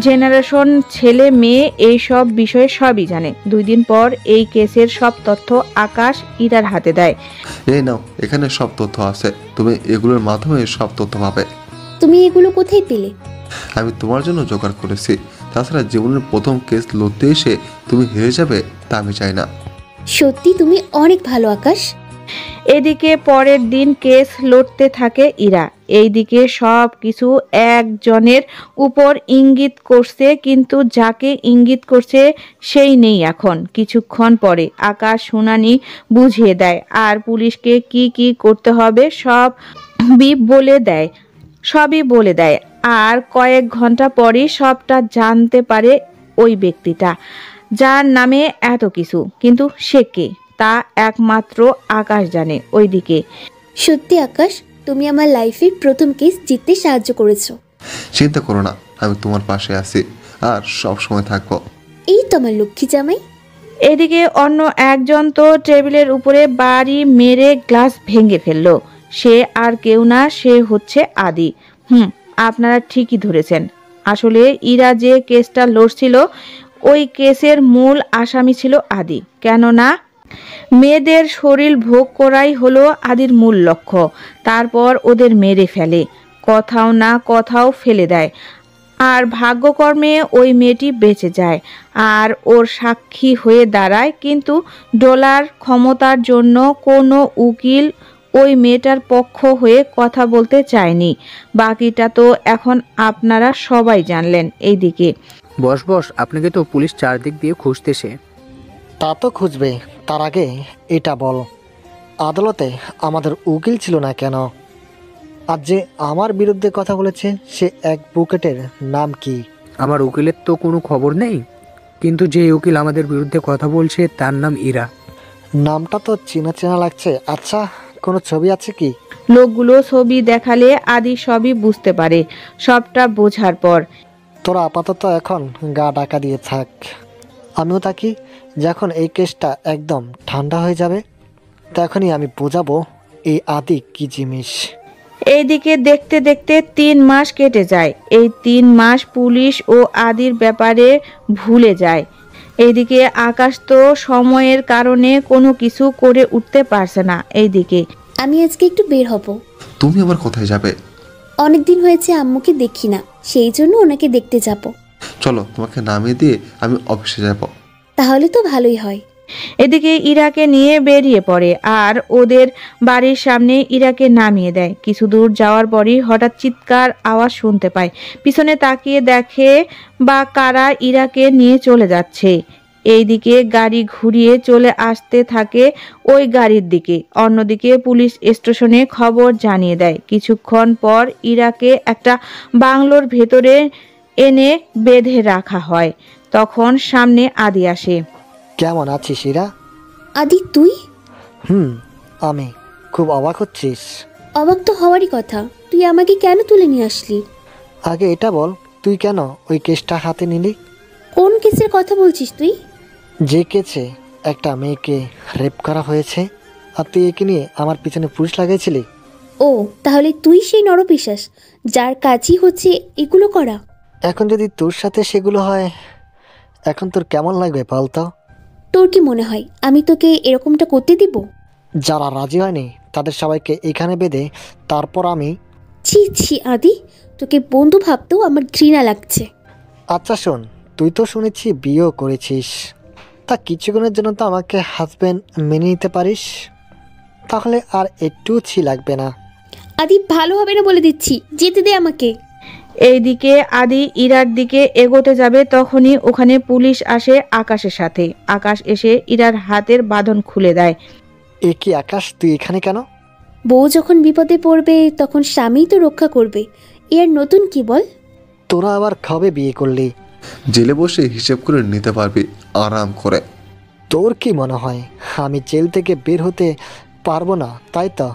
জেনারেশন ছেলে মেয়ে এই সব বিষয়ে সবই জানে। 2 দিন পর এই কেসের সব তথ্য আকাশ ইরার হাতে দেয়। এই নাও, এখানে সব তথ্য আছে, তুমি এগুলোর মাধ্যমে সব তথ্য পাবে। তুমি এগুলো কোথায় পেলে? আমি তোমার জন্য জোগাড় করেছি। তাছাড়া জীবনের প্রথম কেস লড়তে এসে তুমি হেরে যাবে তা আমি চাই না। সত্যি তুমি অনেক ভালো আকাশ। এদিকে পরের দিন কেস লড়তে থাকে ইরা। এইদিকে সব কিছু একজনের উপর ইঙ্গিত করছে, কিন্তু যাকে ইঙ্গিত করছে সেই নেই এখন। কিছুক্ষণ পরে আকাশ শুনানি বুঝিয়ে দেয় আর পুলিশকে কি কি করতে হবে সবই বলে দেয়। আর কয়েক ঘন্টা পরই সবটা জানতে পারে ওই ব্যক্তিটা যার নামে এত কিছু, কিন্তু সে কে তা একমাত্র আকাশ জানে। ওইদিকে সত্যি আকাশ, তুমি আমার লাইফের প্রথম কেস জিততে সাহায্য করেছো। চিন্তা করো না, আমি তোমার পাশে আছি আর সব সময় থাকবো। এই তো আমার লক্ষ্মী জামাই। এদিকে অন্য একজন তো টেবিলের উপরে বাড়ি মেরে গ্লাস ভেঙে ফেললো। সে আর কেউ না, সে হচ্ছে আদি। আপনারা ঠিকই ধরেছেন। আসলে ইরা যে কেসটা লড়ছিল ওই কেসের মূল আসামি ছিল আদি। কেননা মেয়েদের শরীর ভোগ করাই হলো আদির মূল লক্ষ্য। তারপর ওদের মেরে ফেলে, কোথাও না কোথাও ফেলে দেয়। আর ভাগ্যকর্মে ওই মেয়েটি বেঁচে যায় আর ওর সাক্ষী হয়ে দাঁড়ায়। কিন্তু ডলার ক্ষমতার জন্য কোনো উকিল ওই মেয়েটার পক্ষ হয়ে কথা বলতে চায়নি। বাকিটা তো এখন আপনারা সবাই জানলেন। এইদিকে বস, আপনাকে তো পুলিশ চারদিক দিয়ে খুঁজতেছে। তা তো খুঁজবে, তার আগে এটা বল, আদালতে আমাদের উকিল ছিল না কেন? আর যে আমার বিরুদ্ধে কথা বলেছে সে অ্যাডভোকেটের নাম কি? আমার উকিলের তো কোনো খবর নেই, কিন্তু যে উকিল আমাদের বিরুদ্ধে কথা বলছে তার নাম ইরা। নামটা তো চেনা চেনা লাগছে। আচ্ছা, কোনো ছবি আছে কি? লোকগুলো ছবি দেখালে আদি সবই বুঝতে পারে। সবটা বোঝার পর তোরা আপাতত এখন গা ডাকা দিয়ে থাক, আমিও থাকি। যখন এই কেসটা একদম ঠান্ডা হয়ে যাবে তখনই আমি বোঝাবো এই আদি কি জিনিস। এইদিকে দেখতে দেখতে 3 মাস কেটে যায়। এই 3 মাস পুলিশ ও আদির ব্যাপারে ভুলে যায়। এইদিকে আকাশ তো সময়ের কারণে কোনো কিছু করে উঠতে পারছে না। এইদিকে আমি আজকে একটু বের হব। তুমি আবার কোথায় যাবে? অনেকদিন হয়েছে আম্মুকে দেখি না, সেই জন্য ওনাকে দেখতে যাব। চলো, তোমাকে নামিয়ে দিয়ে আমি অফিসে যাব। তাহলে তো ভালোই হয়। এদিকে ইরাকে নিয়ে বেরিয়ে পড়ে আর ওদের বাড়ির সামনে ইরাকে নামিয়ে দেয়। কিছু দূর যাওয়ার পরই হঠাৎ চিৎকার আওয়াজ শুনতে পায়। পিছনে তাকিয়ে দেখে বা কারা ইরাকে নিয়ে চলে যাচ্ছে। এইদিকে গাড়ি ঘুরিয়ে চলে আসতে থাকে ওই গাড়ির দিকে। অন্যদিকে পুলিশ স্টেশনে খবর জানিয়ে দেয়। কিছুক্ষণ পর ইরাকে একটা বাংলোর ভেতরে এনে বেঁধে রাখা হয়। তখন সামনে আদি আসে। কেমন আছিস ইরা? আদি তুই? আমি। খুব অবাক হচ্ছিস? অবাক তো হওয়ারই কথা, তুই আমাকে কেন তুলে নিয়ে আসলি? আগে এটা বল, তুই কেন ওই কেসটা হাতে নিলি? কোন কেসের কথা বলছিস তুই? যে কেসে একটা মেয়েকে রেপ করা হয়েছে আর তুই একে নিয়ে আমার পিছনে পুলিশ লাগাইছিলি। ও, তাহলে তুই সেই নরপিশাচ যার কাজই হচ্ছে এগুলো করা। এখন যদি তোর সাথে সেগুলো হয়, এখন তোর কেমন লাগবে বলতো? তোর কি মনে হয় আমি তোকে এরকমটা করতে দিব? যারা রাজি হয়নি তাদের সবাইকে এখানে বেঁধে তারপর আমি। ছি ছি আদি, তোকে বন্ধু ভাবতেও আমার ঘৃণা লাগছে। আচ্ছা শোন, তুই তো শুনেছি বিয়েও করেছিস, তা কিছুক্ষণের জন্য তো আমাকে হাজব্যান্ড মেনে নিতে পারিস? তাহলে আর একটু ছি লাগবে না। আদি ভালো হবে না বলে দিচ্ছি, যেতে দে আমাকে। এইদিকে আদি ইরার দিকে এগোতে যাবে, তখনই ওখানে পুলিশ আসে আকাশের সাথে। আকাশ এসে ইরার হাতের বাঁধন খুলে দেয়। এ কি আকাশ, তুই এখানে কেন? বউ যখন বিপদে পড়বে তখন স্বামী তো রক্ষা করবে, এর নতুন কি বল? তোরা আবার কবে বিয়ে করলি? জেলে বসে হিসেব করে নিতে পারবি আরাম করে। তোর কি মনে হয় আমি জেল থেকে বের হতে পারবো না, তাই তো?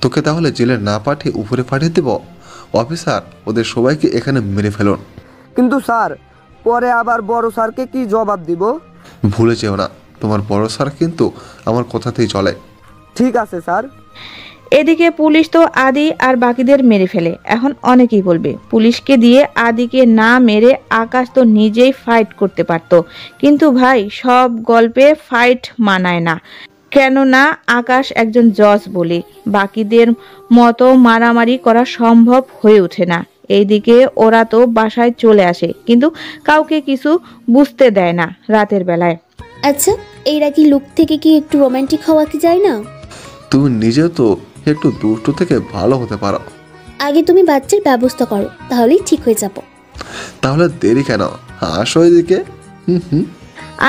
তোকে তাহলে জেলে না পাঠিয়ে উপরে পাঠিয়ে দেব। অফিসার, ওদের সবাইকে এখানে মেরে ফেলুন। কিন্তু স্যার, পরে আবার বড় স্যারকে কি জবাব দিব? ভুলে যেও না, তোমার বড় স্যার কিন্তু আমার কথাতেই চলে। ঠিক আছে স্যার। এদিকে পুলিশ তো আদি আর বাকিদের মেরে ফেলে। এখন অনেকেই বলবে পুলিশকে দিয়ে আদিকে না মেরে আকাশ তো নিজেই ফাইট করতে পারত। কিন্তু ভাই, সব গল্পে ফাইট মানায় না, কেননা আকাশ একজন জজ বলে বাকিদের মতো মারামারি করা সম্ভব হয়ে ওঠে না। এইদিকে ওরা তো বাসায় চলে আসে, কিন্তু কাউকে কিছু বুঝতে দেয় না রাতের বেলায়। আচ্ছা, এইরা কি লুক থেকে কি একটু রোমান্টিক হওয়া কি যায় না? তুমি নিজেও তো একটু দুষ্টু থেকে ভালো হতে পারো। আগে তুমি বাচ্চার ব্যবস্থা করো, তাহলেই ঠিক হয়ে যাব। তাহলে দেরি কেন, আসো এদিকে।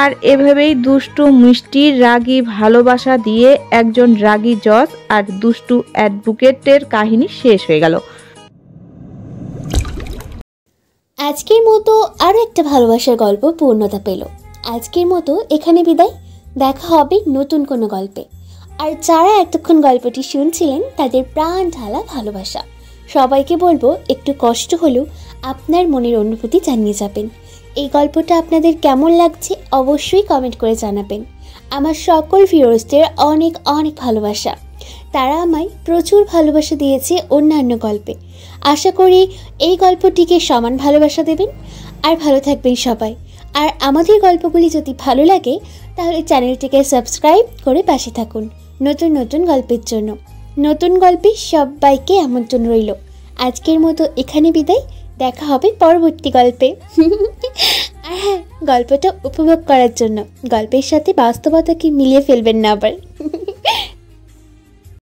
আর এভাবেই দুষ্টু মিষ্টি রাগী ভালোবাসা দিয়ে একজন রাগী জজ আর দুষ্টু অ্যাডভোকেটের কাহিনী শেষ হয়ে গেল। আজকের মতো আরও একটা ভালোবাসার গল্প পূর্ণতা পেল। আজকের মতো এখানে বিদায়, দেখা হবে নতুন কোনো গল্পে। আর যারা এতক্ষণ গল্পটি শুনছিলেন তাদের প্রাণ ঢালা ভালোবাসা। সবাইকে বলবো একটু কষ্ট হলেও আপনার মনের অনুভূতি জানিয়ে যাবেন। এই গল্পটা আপনাদের কেমন লাগছে অবশ্যই কমেন্ট করে জানাবেন। আমার সকল ভিউয়ার্সদের অনেক অনেক ভালোবাসা। তারা আমায় প্রচুর ভালোবাসা দিয়েছে অন্যান্য গল্পে। আশা করি এই গল্পটিকে সমান ভালোবাসা দেবেন। আর ভালো থাকবেন সবাই। আর আমাদের গল্পগুলি যদি ভালো লাগে তাহলে চ্যানেলটিকে সাবস্ক্রাইব করে পাশে থাকুন নতুন নতুন গল্পের জন্য। নতুন গল্পে সবাইকে আমন্ত্রণ রইল। আজকের মতো এখানে বিদায়, দেখা হবে পরবর্তী গল্পে। আর হ্যাঁ, গল্পটা উপভোগ করার জন্য গল্পের সাথে বাস্তবতাকে মিলিয়ে ফেলবেন না আবার।